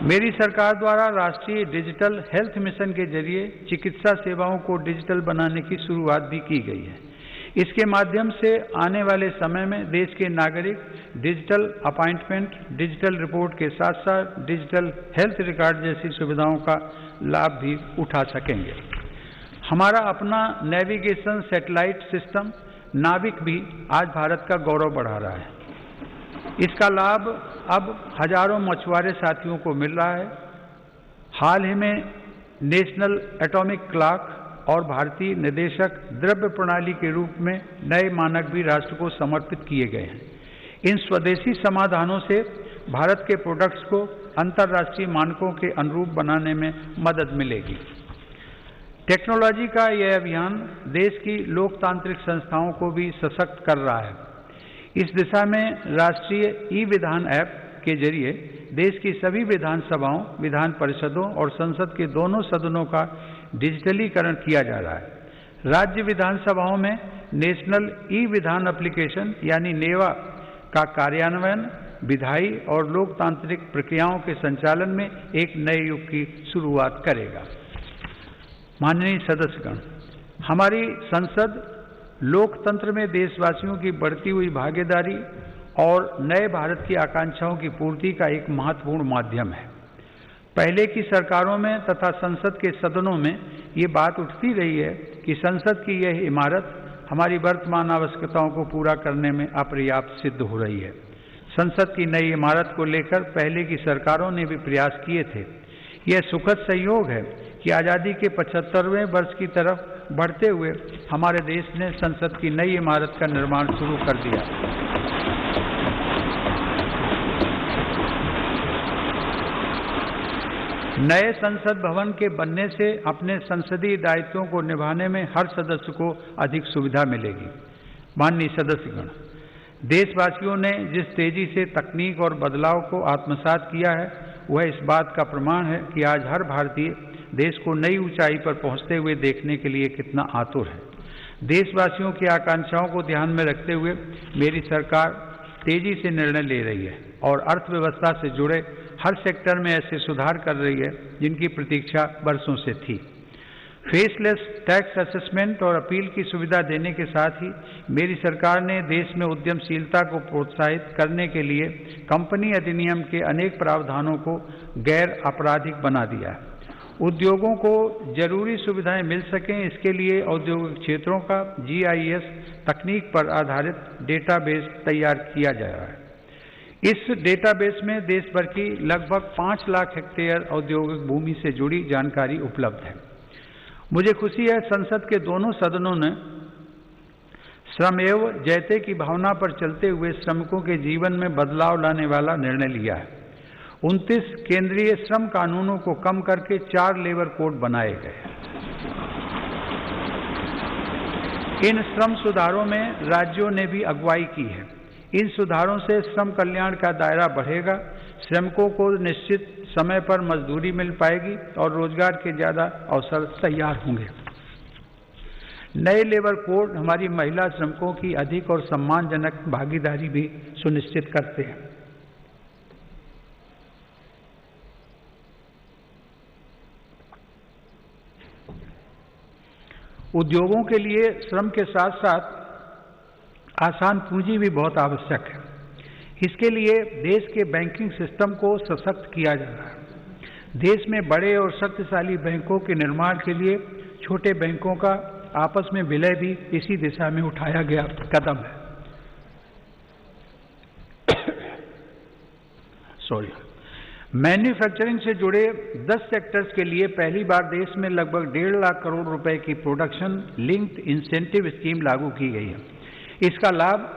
मेरी सरकार द्वारा राष्ट्रीय डिजिटल हेल्थ मिशन के जरिए चिकित्सा सेवाओं को डिजिटल बनाने की शुरुआत भी की गई है। इसके माध्यम से आने वाले समय में देश के नागरिक डिजिटल अपॉइंटमेंट, डिजिटल रिपोर्ट के साथ साथ डिजिटल हेल्थ रिकॉर्ड जैसी सुविधाओं का लाभ भी उठा सकेंगे। हमारा अपना नेविगेशन सैटेलाइट सिस्टम नाविक भी आज भारत का गौरव बढ़ा रहा है। इसका लाभ अब हजारों मछुआरे साथियों को मिल रहा है। हाल ही में नेशनल एटॉमिक क्लॉक और भारतीय निर्देशक द्रव्य प्रणाली के रूप में नए मानक भी राष्ट्र को समर्पित किए गए हैं। इन स्वदेशी समाधानों से भारत के प्रोडक्ट्स को अंतर्राष्ट्रीय मानकों के अनुरूप बनाने में मदद मिलेगी। टेक्नोलॉजी का यह अभियान देश की लोकतांत्रिक संस्थाओं को भी सशक्त कर रहा है। इस दिशा में राष्ट्रीय ई विधान ऐप के जरिए देश की सभी विधानसभाओं, विधान परिषदों और संसद के दोनों सदनों का डिजिटलीकरण किया जा रहा है। राज्य विधानसभाओं में नेशनल ई विधान एप्लीकेशन यानी नेवा का कार्यान्वयन विधायी और लोकतांत्रिक प्रक्रियाओं के संचालन में एक नए युग की शुरुआत करेगा। माननीय सदस्यगण, हमारी संसद लोकतंत्र में देशवासियों की बढ़ती हुई भागीदारी और नए भारत की आकांक्षाओं की पूर्ति का एक महत्वपूर्ण माध्यम है। पहले की सरकारों में तथा संसद के सदनों में ये बात उठती रही है कि संसद की यह इमारत हमारी वर्तमान आवश्यकताओं को पूरा करने में अपर्याप्त सिद्ध हो रही है। संसद की नई इमारत को लेकर पहले की सरकारों ने भी प्रयास किए थे। यह सुखद संयोग है कि आज़ादी के 75वें वर्ष की तरफ बढ़ते हुए हमारे देश ने संसद की नई इमारत का निर्माण शुरू कर दिया। नए संसद भवन के बनने से अपने संसदीय दायित्वों को निभाने में हर सदस्य को अधिक सुविधा मिलेगी। माननीय सदस्यगण, देशवासियों ने जिस तेजी से तकनीक और बदलाव को आत्मसात किया है वह इस बात का प्रमाण है कि आज हर भारतीय देश को नई ऊंचाई पर पहुंचते हुए देखने के लिए कितना आतुर है। देशवासियों की आकांक्षाओं को ध्यान में रखते हुए मेरी सरकार तेजी से निर्णय ले रही है और अर्थव्यवस्था से जुड़े हर सेक्टर में ऐसे सुधार कर रही है जिनकी प्रतीक्षा वर्षों से थी। फेसलेस टैक्स असेसमेंट और अपील की सुविधा देने के साथ ही मेरी सरकार ने देश में उद्यमशीलता को प्रोत्साहित करने के लिए कंपनी अधिनियम के अनेक प्रावधानों को गैर आपराधिक बना दिया है। उद्योगों को जरूरी सुविधाएं मिल सकें, इसके लिए औद्योगिक क्षेत्रों का GIS तकनीक पर आधारित डेटाबेस तैयार किया जा रहा है। इस डेटाबेस में देश भर की लगभग 5 लाख हेक्टेयर औद्योगिक भूमि से जुड़ी जानकारी उपलब्ध है। मुझे खुशी है संसद के दोनों सदनों ने श्रमेव जयते की भावना पर चलते हुए श्रमिकों के जीवन में बदलाव लाने वाला निर्णय लिया है। 29 केंद्रीय श्रम कानूनों को कम करके 4 लेबर कोड बनाए गए। इन श्रम सुधारों में राज्यों ने भी अगुवाई की है। इन सुधारों से श्रम कल्याण का दायरा बढ़ेगा, श्रमिकों को निश्चित समय पर मजदूरी मिल पाएगी और रोजगार के ज़्यादा अवसर तैयार होंगे। नए लेबर कोड हमारी महिला श्रमिकों की अधिक और सम्मानजनक भागीदारी भी सुनिश्चित करते हैं। उद्योगों के लिए श्रम के साथ साथ आसान पूंजी भी बहुत आवश्यक है। इसके लिए देश के बैंकिंग सिस्टम को सशक्त किया जा रहा है। देश में बड़े और शक्तिशाली बैंकों के निर्माण के लिए छोटे बैंकों का आपस में विलय भी इसी दिशा में उठाया गया कदम है। मैन्युफैक्चरिंग से जुड़े 10 सेक्टर्स के लिए पहली बार देश में लगभग 1.5 लाख करोड़ रुपए की प्रोडक्शन लिंक्ड इंसेंटिव स्कीम लागू की गई है। इसका लाभ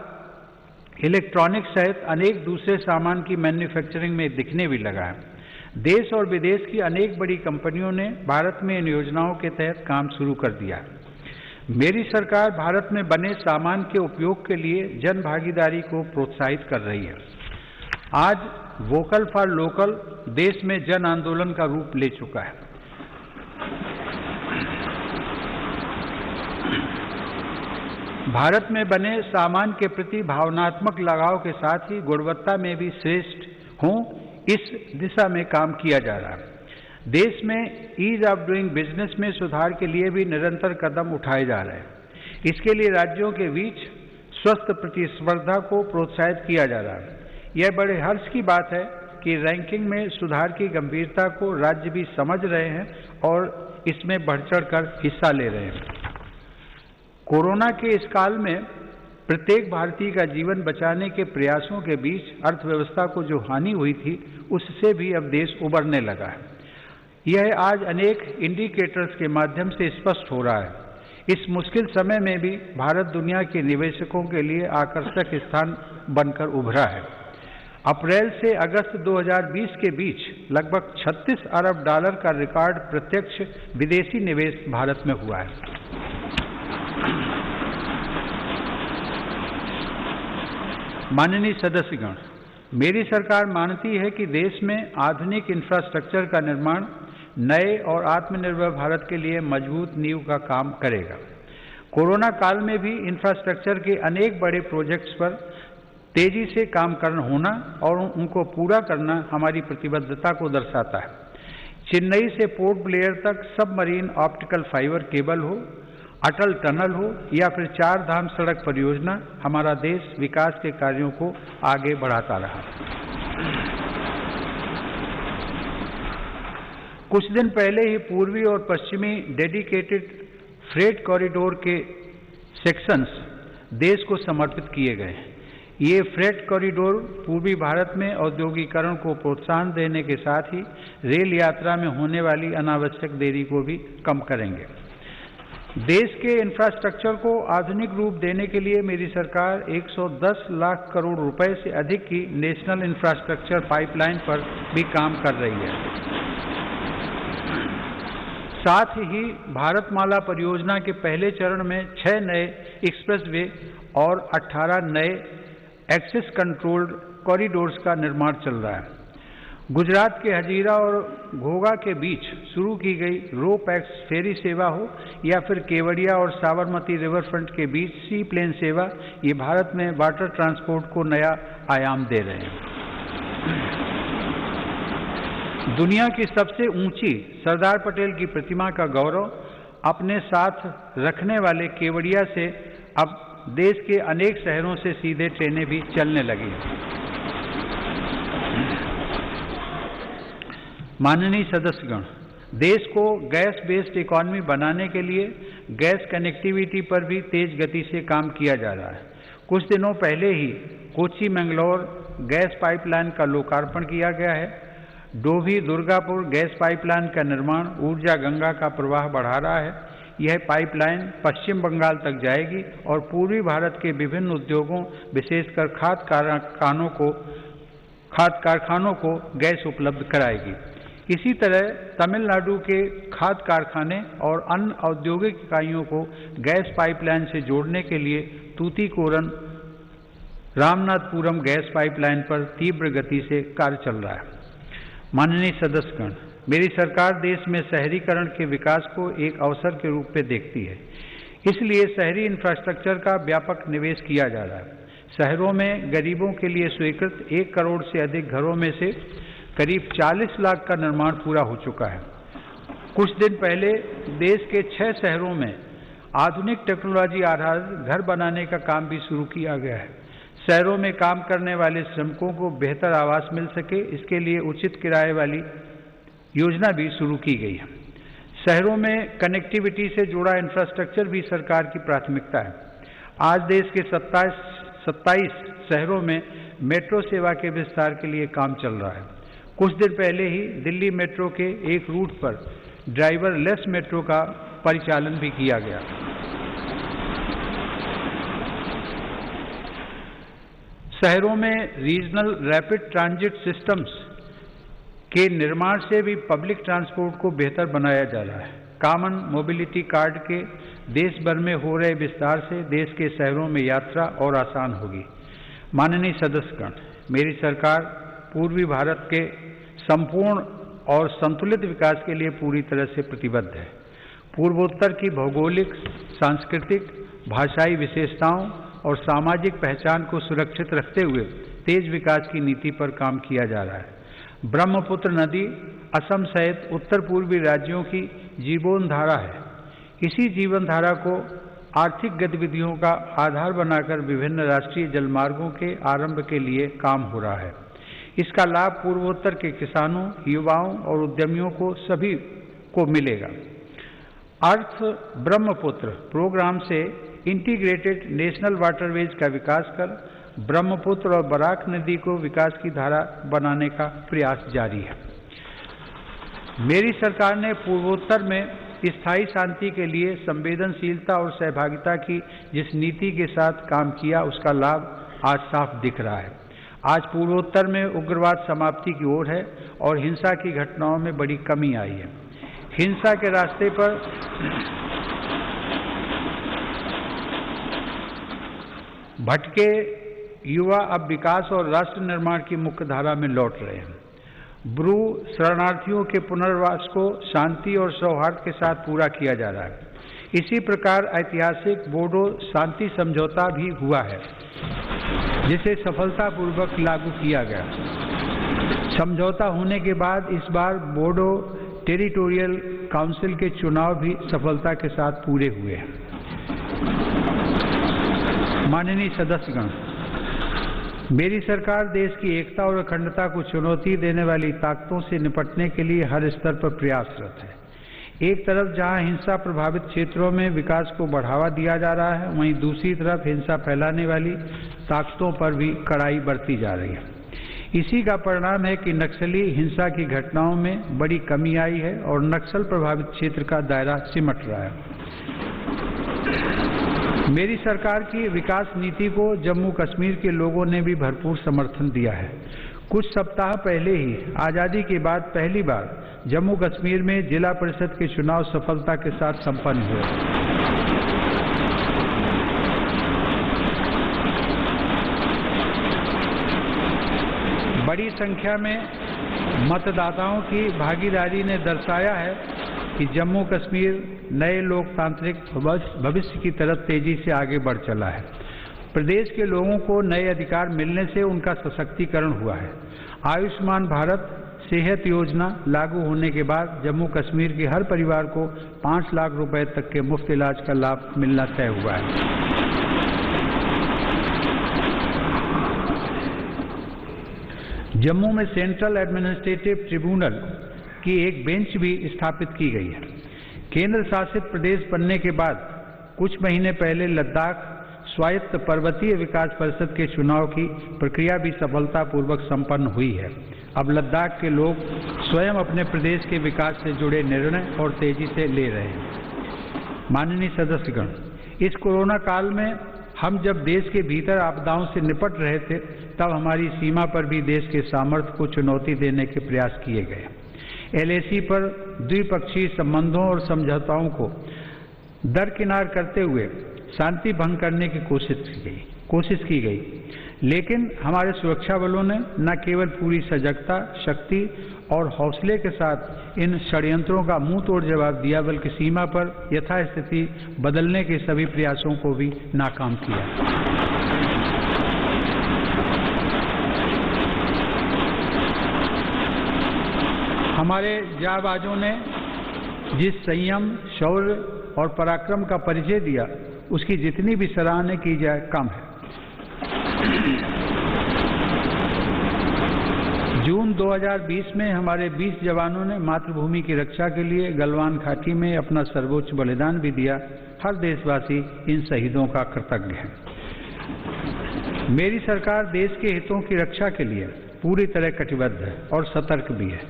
इलेक्ट्रॉनिक्स सहित अनेक दूसरे सामान की मैन्युफैक्चरिंग में दिखने भी लगा है। देश और विदेश की अनेक बड़ी कंपनियों ने भारत में इन योजनाओं के तहत काम शुरू कर दिया है। मेरी सरकार भारत में बने सामान के उपयोग के लिए जन भागीदारी को प्रोत्साहित कर रही है। आज वोकल फॉर लोकल देश में जन आंदोलन का रूप ले चुका है। भारत में बने सामान के प्रति भावनात्मक लगाव के साथ ही गुणवत्ता में भी श्रेष्ठ हों, इस दिशा में काम किया जा रहा है। देश में ईज ऑफ डूइंग बिजनेस में सुधार के लिए भी निरंतर कदम उठाए जा रहे हैं। इसके लिए राज्यों के बीच स्वस्थ प्रतिस्पर्धा को प्रोत्साहित किया जा रहा है। यह बड़े हर्ष की बात है कि रैंकिंग में सुधार की गंभीरता को राज्य भी समझ रहे हैं और इसमें बढ़-चढ़ कर हिस्सा ले रहे हैं। कोरोना के इस काल में प्रत्येक भारतीय का जीवन बचाने के प्रयासों के बीच अर्थव्यवस्था को जो हानि हुई थी उससे भी अब देश उबरने लगा है। यह आज अनेक इंडिकेटर्स के माध्यम से स्पष्ट हो रहा है। इस मुश्किल समय में भी भारत दुनिया के निवेशकों के लिए आकर्षक स्थान बनकर उभरा है। अप्रैल से अगस्त 2020 के बीच लगभग 36 अरब डॉलर का रिकॉर्ड प्रत्यक्ष विदेशी निवेश भारत में हुआ है। माननीय सदस्यगण, मेरी सरकार मानती है कि देश में आधुनिक इंफ्रास्ट्रक्चर का निर्माण नए और आत्मनिर्भर भारत के लिए मजबूत नींव का काम करेगा। कोरोना काल में भी इंफ्रास्ट्रक्चर के अनेक बड़े प्रोजेक्ट्स पर तेजी से काम करना होना और उनको पूरा करना हमारी प्रतिबद्धता को दर्शाता है। चेन्नई से पोर्ट ब्लेयर तक सबमरीन ऑप्टिकल फाइबर केबल हो, अटल टनल हो या फिर 4 धाम सड़क परियोजना, हमारा देश विकास के कार्यों को आगे बढ़ाता रहा। कुछ दिन पहले ही पूर्वी और पश्चिमी डेडिकेटेड फ्रेट कॉरिडोर के सेक्शंस देश को समर्पित किए गए। ये फ्रेट कॉरिडोर पूर्वी भारत में औद्योगिकरण को प्रोत्साहन देने के साथ ही रेल यात्रा में होने वाली अनावश्यक देरी को भी कम करेंगे। देश के इंफ्रास्ट्रक्चर को आधुनिक रूप देने के लिए मेरी सरकार 110 लाख करोड़ रुपए से अधिक की नेशनल इंफ्रास्ट्रक्चर पाइपलाइन पर भी काम कर रही है। साथ ही भारतमाला परियोजना के पहले चरण में 6 नए एक्सप्रेसवे और 18 नए एक्सेस कंट्रोल्ड कॉरिडोर्स का निर्माण चल रहा है। गुजरात के हजीरा और घोघा के बीच शुरू की गई रो पैक्स फेरी सेवा हो या फिर केवड़िया और साबरमती रिवर फ्रंट के बीच सी प्लेन सेवा, ये भारत में वाटर ट्रांसपोर्ट को नया आयाम दे रहे हैं। दुनिया की सबसे ऊंची सरदार पटेल की प्रतिमा का गौरव अपने साथ रखने वाले केवड़िया से अब देश के अनेक शहरों से सीधे ट्रेनें भी चलने लगी हैं। माननीय सदस्यगण, देश को गैस बेस्ड इकॉनमी बनाने के लिए गैस कनेक्टिविटी पर भी तेज गति से काम किया जा रहा है। कुछ दिनों पहले ही कोच्चि मैंगलोर गैस पाइपलाइन का लोकार्पण किया गया है। डोभी दुर्गापुर गैस पाइपलाइन का निर्माण ऊर्जा गंगा का प्रवाह बढ़ा रहा है। यह पाइपलाइन पश्चिम बंगाल तक जाएगी और पूर्वी भारत के विभिन्न उद्योगों, विशेषकर खाद कारखानों को गैस उपलब्ध कराएगी। इसी तरह तमिलनाडु के खाद कारखाने और अन्य औद्योगिक इकाइयों को गैस पाइपलाइन से जोड़ने के लिए तूतीकोरन रामनाथपुरम गैस पाइपलाइन पर तीव्र गति से कार्य चल रहा है। माननीय सदस्यगण, मेरी सरकार देश में शहरीकरण के विकास को एक अवसर के रूप में देखती है। इसलिए शहरी इंफ्रास्ट्रक्चर का व्यापक निवेश किया जा रहा है। शहरों में गरीबों के लिए स्वीकृत 1 करोड़ से अधिक घरों में से करीब 40 लाख का निर्माण पूरा हो चुका है। कुछ दिन पहले देश के 6 शहरों में आधुनिक टेक्नोलॉजी आधारित घर बनाने का काम भी शुरू किया गया है। शहरों में काम करने वाले श्रमिकों को बेहतर आवास मिल सके, इसके लिए उचित किराए वाली योजना भी शुरू की गई है। शहरों में कनेक्टिविटी से जुड़ा इंफ्रास्ट्रक्चर भी सरकार की प्राथमिकता है। आज देश के 27 शहरों में मेट्रो सेवा के विस्तार के लिए काम चल रहा है। कुछ दिन पहले ही दिल्ली मेट्रो के एक रूट पर ड्राइवरलेस मेट्रो का परिचालन भी किया गया। शहरों में रीजनल रैपिड ट्रांजिट सिस्टम्स के निर्माण से भी पब्लिक ट्रांसपोर्ट को बेहतर बनाया जा रहा है। कॉमन मोबिलिटी कार्ड के देश भर में हो रहे विस्तार से देश के शहरों में यात्रा और आसान होगी। माननीय सदस्यगण, मेरी सरकार पूर्वी भारत के संपूर्ण और संतुलित विकास के लिए पूरी तरह से प्रतिबद्ध है। पूर्वोत्तर की भौगोलिक, सांस्कृतिक, भाषाई विशेषताओं और सामाजिक पहचान को सुरक्षित रखते हुए तेज विकास की नीति पर काम किया जा रहा है। ब्रह्मपुत्र नदी असम सहित उत्तर पूर्वी राज्यों की जीवन धारा है। इसी जीवन धारा को आर्थिक गतिविधियों का आधार बनाकर विभिन्न राष्ट्रीय जलमार्गों के आरंभ के लिए काम हो रहा है। इसका लाभ पूर्वोत्तर के किसानों, युवाओं और उद्यमियों को सभी को मिलेगा। अर्थ ब्रह्मपुत्र प्रोग्राम से इंटीग्रेटेड नेशनल वाटरवेज का विकास कर ब्रह्मपुत्र और बराक नदी को विकास की धारा बनाने का प्रयास जारी है। मेरी सरकार ने पूर्वोत्तर में स्थायी शांति के लिए संवेदनशीलता और सहभागिता की जिस नीति के साथ काम किया, उसका लाभ आज साफ दिख रहा है। आज पूर्वोत्तर में उग्रवाद समाप्ति की ओर है और हिंसा की घटनाओं में बड़ी कमी आई है। हिंसा के रास्ते पर भटके युवा अब विकास और राष्ट्र निर्माण की मुख्य धारा में लौट रहे हैं। ब्रू शरणार्थियों के पुनर्वास को शांति और सौहार्द के साथ पूरा किया जा रहा है। इसी प्रकार ऐतिहासिक बोडो शांति समझौता भी हुआ है, जिसे सफलतापूर्वक लागू किया गया। समझौता होने के बाद इस बार बोडो टेरिटोरियल काउंसिल के चुनाव भी सफलता के साथ पूरे हुए हैं। माननीय सदस्यगण, मेरी सरकार देश की एकता और अखंडता को चुनौती देने वाली ताकतों से निपटने के लिए हर स्तर पर प्रयासरत है। एक तरफ जहां हिंसा प्रभावित क्षेत्रों में विकास को बढ़ावा दिया जा रहा है, वहीं दूसरी तरफ हिंसा फैलाने वाली ताकतों पर भी कड़ाई बरती जा रही है। इसी का परिणाम है कि नक्सली हिंसा की घटनाओं में बड़ी कमी आई है और नक्सल प्रभावित क्षेत्र का दायरा सिमट रहा है। मेरी सरकार की विकास नीति को जम्मू कश्मीर के लोगों ने भी भरपूर समर्थन दिया है। कुछ सप्ताह पहले ही आज़ादी के बाद पहली बार जम्मू कश्मीर में जिला परिषद के चुनाव सफलता के साथ संपन्न हुए। बड़ी संख्या में मतदाताओं की भागीदारी ने दर्शाया है कि जम्मू कश्मीर नए लोकतांत्रिक भविष्य की तरफ तेजी से आगे बढ़ चला है। प्रदेश के लोगों को नए अधिकार मिलने से उनका सशक्तिकरण हुआ है। आयुष्मान भारत सेहत योजना लागू होने के बाद जम्मू कश्मीर के हर परिवार को 5 लाख रुपए तक के मुफ्त इलाज का लाभ मिलना तय हुआ है। जम्मू में सेंट्रल एडमिनिस्ट्रेटिव ट्रिब्यूनल की एक बेंच भी स्थापित की गई है। केंद्र शासित प्रदेश बनने के बाद कुछ महीने पहले लद्दाख स्वायत्त पर्वतीय विकास परिषद के चुनाव की प्रक्रिया भी सफलतापूर्वक संपन्न हुई है। अब लद्दाख के लोग स्वयं अपने प्रदेश के विकास से जुड़े निर्णय और तेजी से ले रहे हैं। माननीय सदस्यगण, इस कोरोना काल में हम जब देश के भीतर आपदाओं से निपट रहे थे, तब हमारी सीमा पर भी देश के सामर्थ्य को चुनौती देने के प्रयास किए गए। LAC पर द्विपक्षीय संबंधों और समझौताओं को दरकिनार करते हुए शांति भंग करने की कोशिश की गई, लेकिन हमारे सुरक्षा बलों ने न केवल पूरी सजगता, शक्ति और हौसले के साथ इन षड्यंत्रों का मुंह तोड़ जवाब दिया, बल्कि सीमा पर यथास्थिति बदलने के सभी प्रयासों को भी नाकाम किया। हमारे जांबाजों ने जिस संयम, शौर्य और पराक्रम का परिचय दिया, उसकी जितनी भी सराहना की जाए कम है। जून 2020 में हमारे 20 जवानों ने मातृभूमि की रक्षा के लिए गलवान घाटी में अपना सर्वोच्च बलिदान भी दिया। हर देशवासी इन शहीदों का कृतज्ञ है। मेरी सरकार देश के हितों की रक्षा के लिए पूरी तरह कटिबद्ध है और सतर्क भी है।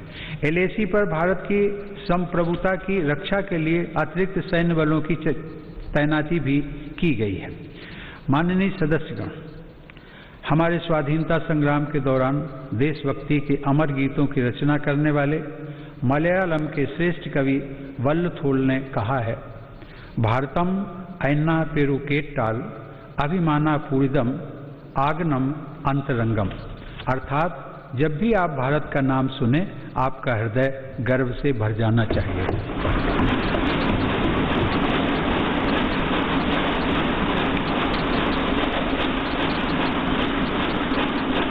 LAC पर भारत की संप्रभुता की रक्षा के लिए अतिरिक्त सैन्य बलों की तैनाती भी की गई है। माननीय सदस्यगण, हमारे स्वाधीनता संग्राम के दौरान देशभक्ति के अमर गीतों की रचना करने वाले मलयालम के श्रेष्ठ कवि वल्लथोल ने कहा है, भारतम ऐन्ना पेरुकेट्टाल अभिमाना पूरिदम आगनम अंतरंगम। अर्थात जब भी आप भारत का नाम सुने, आपका हृदय गर्व से भर जाना चाहिए।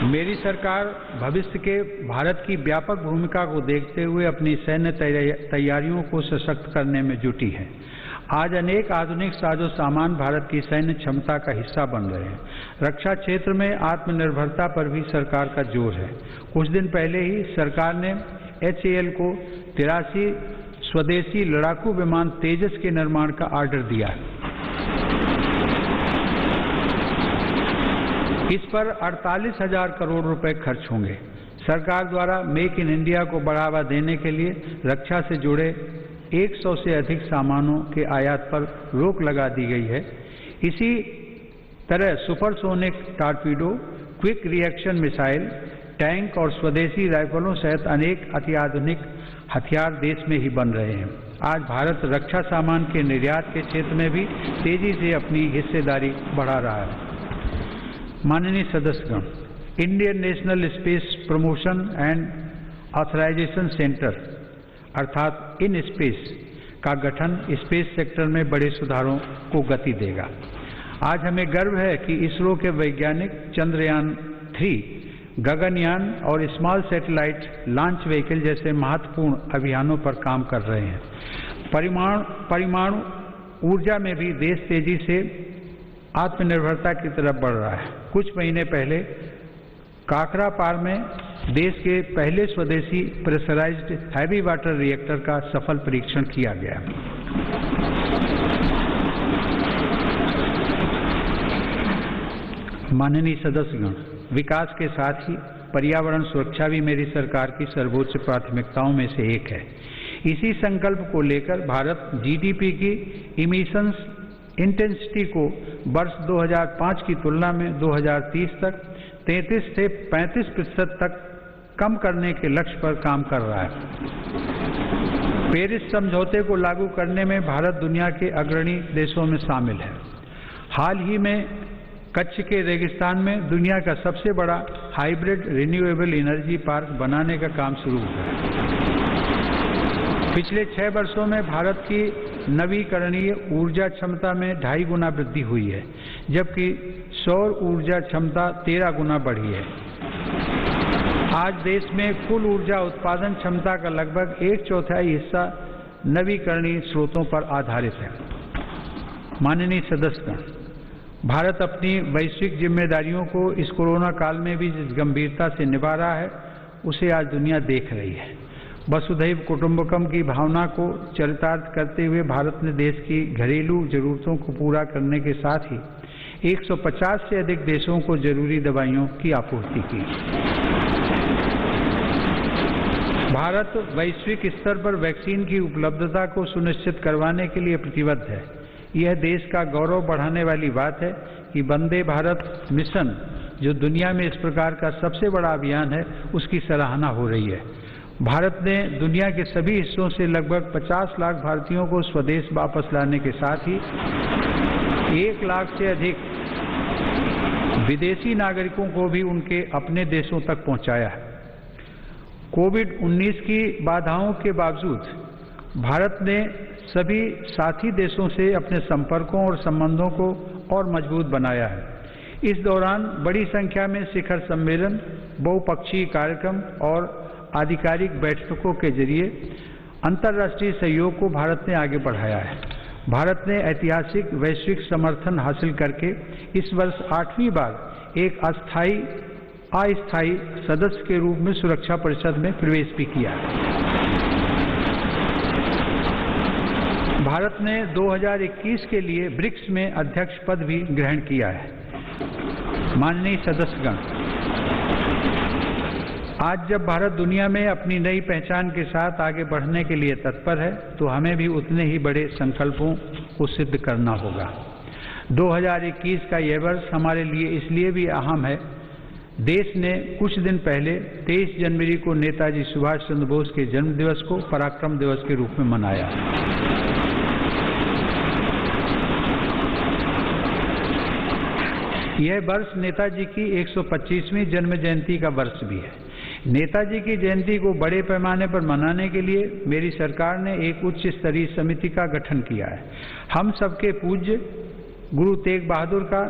मेरी सरकार भविष्य के भारत की व्यापक भूमिका को देखते हुए अपनी सैन्य तैयारियों को सशक्त करने में जुटी है। आज अनेक आधुनिक साजो सामान भारत की सैन्य क्षमता का हिस्सा बन रहे हैं। रक्षा क्षेत्र में आत्मनिर्भरता पर भी सरकार का जोर है। कुछ दिन पहले ही सरकार ने HAL को 83 स्वदेशी लड़ाकू विमान तेजस के निर्माण का ऑर्डर दिया है। इस पर 48,000 करोड़ रुपए खर्च होंगे। सरकार द्वारा मेक इन इंडिया को बढ़ावा देने के लिए रक्षा से जुड़े 100 से अधिक सामानों के आयात पर रोक लगा दी गई है। इसी तरह supersonic torpedo, quick reaction missile, tank और स्वदेशी राइफलों सहित अनेक अत्याधुनिक हथियार देश में ही बन रहे हैं। आज भारत रक्षा सामान के निर्यात के क्षेत्र में भी तेजी से अपनी हिस्सेदारी बढ़ा रहा है। माननीय सदस्यगण, Indian National Space Promotion and Authorisation Centre अर्थात इन स्पेस का गठन स्पेस सेक्टर में बड़े सुधारों को गति देगा। आज हमें गर्व है कि इसरो के वैज्ञानिक चंद्रयान 3, गगनयान और स्मॉल सैटेलाइट लॉन्च व्हीकल जैसे महत्वपूर्ण अभियानों पर काम कर रहे हैं। परमाणु ऊर्जा में भी देश तेजी से आत्मनिर्भरता की तरफ बढ़ रहा है। कुछ महीने पहले काकरापार में देश के पहले स्वदेशी प्रेशराइज्ड हैवी वाटर रिएक्टर का सफल परीक्षण किया गया। माननीय सदस्यगण, विकास के साथ ही पर्यावरण सुरक्षा भी मेरी सरकार की सर्वोच्च प्राथमिकताओं में से एक है। इसी संकल्प को लेकर भारत जीडीपी की इमिशंस इंटेंसिटी को वर्ष 2005 की तुलना में 2030 तक 33 से 35% तक कम करने के लक्ष्य पर काम कर रहा है। पेरिस समझौते को लागू करने में भारत दुनिया के अग्रणी देशों में शामिल है। हाल ही में कच्छ के रेगिस्तान में दुनिया का सबसे बड़ा हाइब्रिड रिन्यूएबल एनर्जी पार्क बनाने का काम शुरू हुआ है। पिछले 6 वर्षों में भारत की नवीकरणीय ऊर्जा क्षमता में 2.5 गुना वृद्धि हुई है, जबकि सौर ऊर्जा क्षमता 13 गुना बढ़ी है। आज देश में कुल ऊर्जा उत्पादन क्षमता का लगभग 1/4 हिस्सा नवीकरणीय स्रोतों पर आधारित है। माननीय सदस्यगण, भारत अपनी वैश्विक जिम्मेदारियों को इस कोरोना काल में भी जिस गंभीरता से निभा रहा है, उसे आज दुनिया देख रही है। वसुधैव कुटुंबकम की भावना को चरितार्थ करते हुए भारत ने देश की घरेलू जरूरतों को पूरा करने के साथ ही 150 से अधिक देशों को जरूरी दवाइयों की आपूर्ति की। भारत वैश्विक स्तर पर वैक्सीन की उपलब्धता को सुनिश्चित करवाने के लिए प्रतिबद्ध है। यह देश का गौरव बढ़ाने वाली बात है कि वंदे भारत मिशन, जो दुनिया में इस प्रकार का सबसे बड़ा अभियान है, उसकी सराहना हो रही है। भारत ने दुनिया के सभी हिस्सों से लगभग 50 लाख भारतीयों को स्वदेश वापस लाने के साथ ही 1 लाख से अधिक विदेशी नागरिकों को भी उनके अपने देशों तक पहुंचाया है। कोविड-19 की बाधाओं के बावजूद भारत ने सभी साथी देशों से अपने संपर्कों और संबंधों को और मजबूत बनाया है। इस दौरान बड़ी संख्या में शिखर सम्मेलन, बहुपक्षीय कार्यक्रम और आधिकारिक बैठकों के जरिए अंतर्राष्ट्रीय सहयोग को भारत ने आगे बढ़ाया है। भारत ने ऐतिहासिक वैश्विक समर्थन हासिल करके इस वर्ष 8वीं बार एक अस्थायी सदस्य के रूप में सुरक्षा परिषद में प्रवेश भी किया है। भारत ने 2021 के लिए ब्रिक्स में अध्यक्ष पद भी ग्रहण किया है। माननीय सदस्यगण, आज जब भारत दुनिया में अपनी नई पहचान के साथ आगे बढ़ने के लिए तत्पर है, तो हमें भी उतने ही बड़े संकल्पों को सिद्ध करना होगा। 2021 का यह वर्ष हमारे लिए इसलिए भी अहम है, देश ने कुछ दिन पहले 23 जनवरी को नेताजी सुभाष चंद्र बोस के जन्म दिवस को पराक्रम दिवस के रूप में मनाया। यह वर्ष नेताजी की 125वीं जन्म जयंती का वर्ष भी है। नेताजी की जयंती को बड़े पैमाने पर मनाने के लिए मेरी सरकार ने एक उच्च स्तरीय समिति का गठन किया है। हम सबके पूज्य गुरु तेग बहादुर का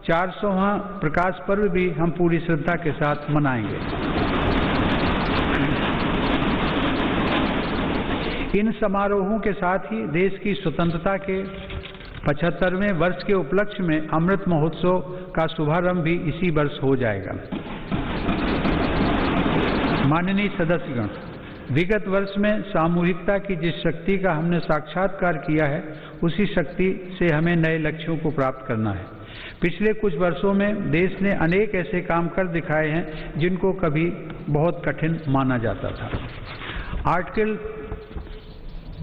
400वां प्रकाश पर्व भी हम पूरी श्रद्धा के साथ मनाएंगे। इन समारोहों के साथ ही देश की स्वतंत्रता के 75वें वर्ष के उपलक्ष्य में अमृत महोत्सव का शुभारंभ भी इसी वर्ष हो जाएगा। माननीय सदस्यगण, विगत वर्ष में सामूहिकता की जिस शक्ति का हमने साक्षात्कार किया है, उसी शक्ति से हमें नए लक्ष्यों को प्राप्त करना है। पिछले कुछ वर्षों में देश ने अनेक ऐसे काम कर दिखाए हैं जिनको कभी बहुत कठिन माना जाता था। आर्टिकल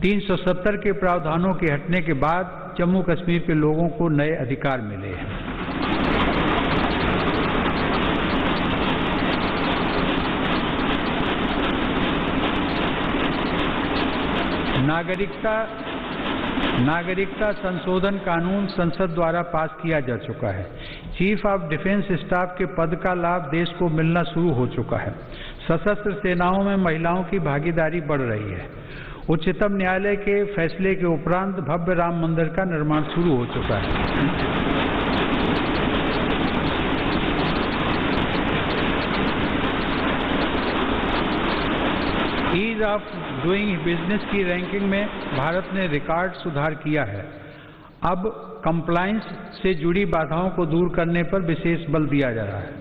370 के प्रावधानों के हटने के बाद जम्मू कश्मीर के लोगों को नए अधिकार मिले हैं। नागरिकता संशोधन कानून संसद द्वारा पास किया जा चुका है। चीफ ऑफ डिफेंस स्टाफ के पद का लाभ देश को मिलना शुरू हो चुका है। सशस्त्र सेनाओं में महिलाओं की भागीदारी बढ़ रही है। उच्चतम न्यायालय के फैसले के उपरांत भव्य राम मंदिर का निर्माण शुरू हो चुका है। ईज ऑफ डूइंग बिजनेस की रैंकिंग में भारत ने रिकॉर्ड सुधार किया है। अब कंप्लायंस से जुड़ी बाधाओं को दूर करने पर विशेष बल दिया जा रहा है।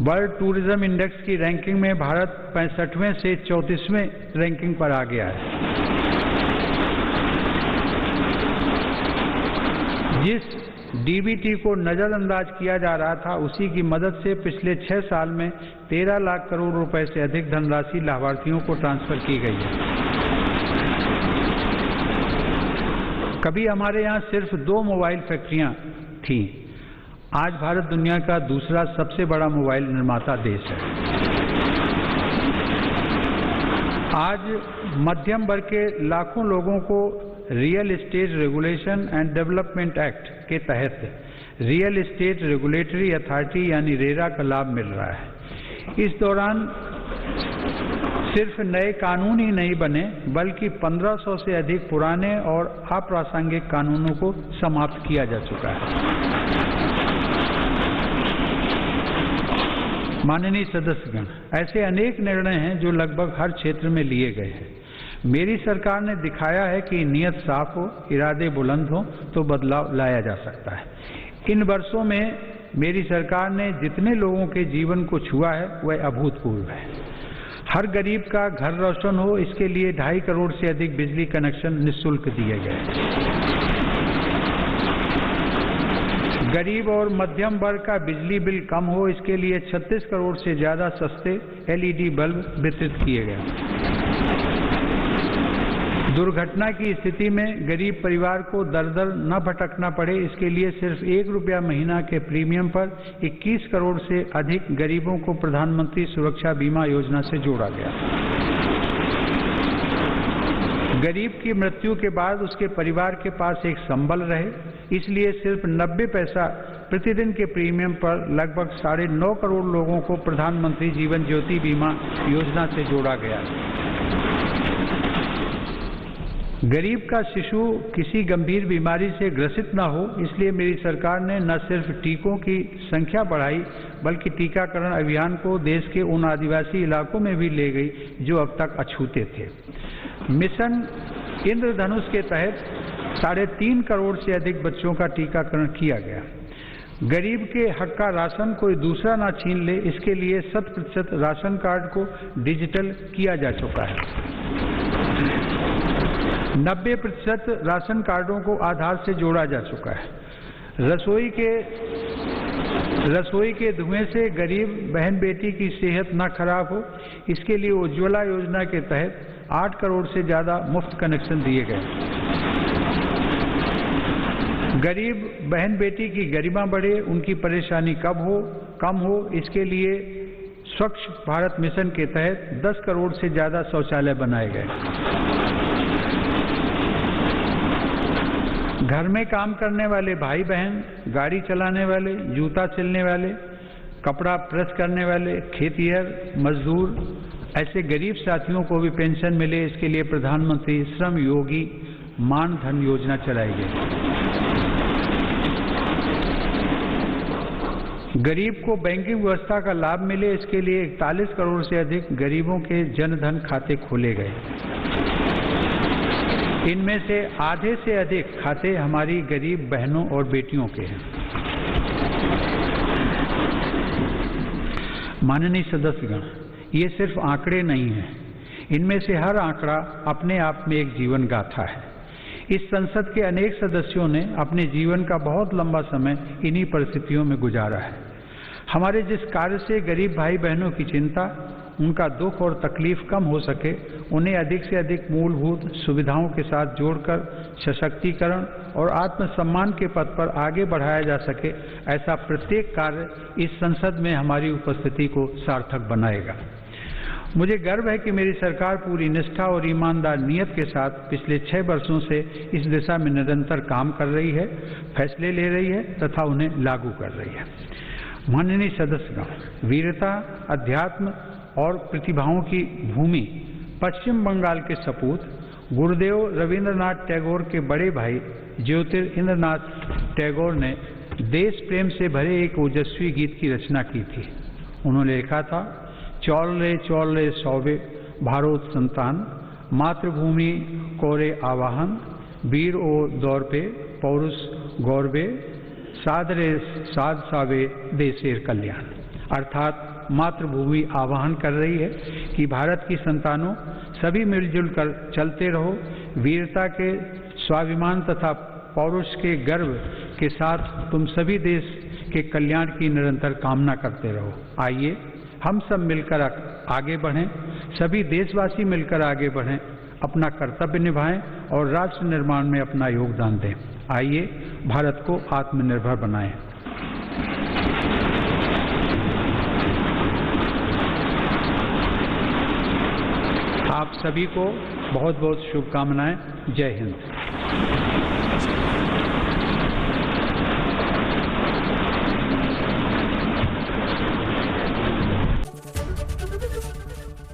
वर्ल्ड टूरिज्म इंडेक्स की रैंकिंग में भारत 65वें से 34वें रैंकिंग पर आ गया है। जिस डीबीटी को नजरअंदाज किया जा रहा था, उसी की मदद से पिछले 6 साल में 13 लाख करोड़ रुपए से अधिक धनराशि लाभार्थियों को ट्रांसफर की गई है। कभी हमारे यहाँ सिर्फ 2 मोबाइल फैक्ट्रियां थीं। आज भारत दुनिया का दूसरा सबसे बड़ा मोबाइल निर्माता देश है। आज मध्यम वर्ग के लाखों लोगों को real estate regulation and development act के तहत रियल एस्टेट रेगुलेटरी अथॉरिटी यानी रेरा का लाभ मिल रहा है। इस दौरान सिर्फ नए कानून ही नहीं बने, बल्कि 1500 से अधिक पुराने और अप्रासंगिक कानूनों को समाप्त किया जा चुका है। माननीय सदस्यगण, ऐसे अनेक निर्णय हैं जो लगभग हर क्षेत्र में लिए गए हैं। मेरी सरकार ने दिखाया है कि नीयत साफ हो, इरादे बुलंद हो तो बदलाव लाया जा सकता है। इन वर्षों में मेरी सरकार ने जितने लोगों के जीवन को छुआ है वह अभूतपूर्व है। हर गरीब का घर रोशन हो, इसके लिए 2.5 करोड़ से अधिक बिजली कनेक्शन निःशुल्क दिए गए। गरीब और मध्यम वर्ग का बिजली बिल कम हो, इसके लिए 36 करोड़ से ज्यादा सस्ते LED बल्ब वितरित किए गए। दुर्घटना की स्थिति में गरीब परिवार को दर दर न भटकना पड़े, इसके लिए सिर्फ 1 रुपया महीना के प्रीमियम पर 21 करोड़ से अधिक गरीबों को प्रधानमंत्री सुरक्षा बीमा योजना से जोड़ा गया। गरीब की मृत्यु के बाद उसके परिवार के पास एक संबल रहे, इसलिए सिर्फ 90 पैसा प्रतिदिन के प्रीमियम पर लगभग 9.5 करोड़ लोगों को प्रधानमंत्री जीवन ज्योति बीमा योजना से जोड़ा गया। गरीब का शिशु किसी गंभीर बीमारी से ग्रसित न हो, इसलिए मेरी सरकार ने न सिर्फ टीकों की संख्या बढ़ाई, बल्कि टीकाकरण अभियान को देश के उन आदिवासी इलाकों में भी ले गई जो अब तक अछूते थे। मिशन इंद्रधनुष के तहत 3.5 करोड़ से अधिक बच्चों का टीकाकरण किया गया। गरीब के हक का राशन कोई दूसरा ना छीन ले, इसके लिए 100% राशन कार्ड को डिजिटल किया जा चुका है। 90% राशन कार्डों को आधार से जोड़ा जा चुका है। रसोई के धुएं से गरीब बहन बेटी की सेहत न खराब हो, इसके लिए उज्ज्वला योजना के तहत 8 करोड़ से ज्यादा मुफ्त कनेक्शन दिए गए। गरीब बहन बेटी की गरिमा बढ़े, उनकी परेशानी कम हो, इसके लिए स्वच्छ भारत मिशन के तहत 10 करोड़ से ज्यादा शौचालय बनाए गए। घर में काम करने वाले भाई बहन, गाड़ी चलाने वाले, जूता सिलने वाले, कपड़ा प्रेस करने वाले, खेतिहर मजदूर, ऐसे गरीब साथियों को भी पेंशन मिले, इसके लिए प्रधानमंत्री श्रम योगी मान धन योजना चलाई गई। गरीब को बैंकिंग व्यवस्था का लाभ मिले, इसके लिए 41 करोड़ से अधिक गरीबों के जनधन खाते खोले गए। इनमें से आधे से अधिक खाते हमारी गरीब बहनों और बेटियों के हैं। माननीय सदस्यगण, ये सिर्फ आंकड़े नहीं हैं, इनमें से हर आंकड़ा अपने आप में एक जीवन गाथा है। इस संसद के अनेक सदस्यों ने अपने जीवन का बहुत लंबा समय इन्हीं परिस्थितियों में गुजारा है। हमारे जिस कार्य से गरीब भाई बहनों की चिंता, उनका दुख और तकलीफ कम हो सके, उन्हें अधिक से अधिक मूलभूत सुविधाओं के साथ जोड़कर सशक्तिकरण और आत्मसम्मान के पथ पर आगे बढ़ाया जा सके, ऐसा प्रत्येक कार्य इस संसद में हमारी उपस्थिति को सार्थक बनाएगा। मुझे गर्व है कि मेरी सरकार पूरी निष्ठा और ईमानदार नियत के साथ पिछले 6 वर्षों से इस दिशा में निरंतर काम कर रही है, फैसले ले रही है तथा उन्हें लागू कर रही है। माननीय सदस्यगण, वीरता, अध्यात्म और प्रतिभाओं की भूमि पश्चिम बंगाल के सपूत गुरुदेव रविंद्रनाथ टैगोर के बड़े भाई ज्योतिरिंद्रनाथ टैगोर ने देश प्रेम से भरे एक ओजस्वी गीत की रचना की थी। उन्होंने लिखा था, चौल रे सौबे भारोत संतान, मातृभूमि कोरे आवाहन, वीर ओ दौर पे पौरुष गौरवे, सादरे साध सावे देशेर कल्याण। अर्थात मातृभूमि आह्वान कर रही है कि भारत की संतानों, सभी मिलजुल कर चलते रहो, वीरता के, स्वाभिमान तथा पौरुष के गर्व के साथ तुम सभी देश के कल्याण की निरंतर कामना करते रहो। आइए हम सब मिलकर आगे बढ़ें, सभी देशवासी मिलकर आगे बढ़ें, अपना कर्तव्य निभाएं और राष्ट्र निर्माण में अपना योगदान दें। आइए भारत को आत्मनिर्भर बनाएं। आप सभी को बहुत बहुत शुभकामनाएं। जय हिंद।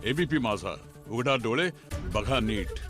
एबीपी माझा, उघडा डोळे बघा नीट।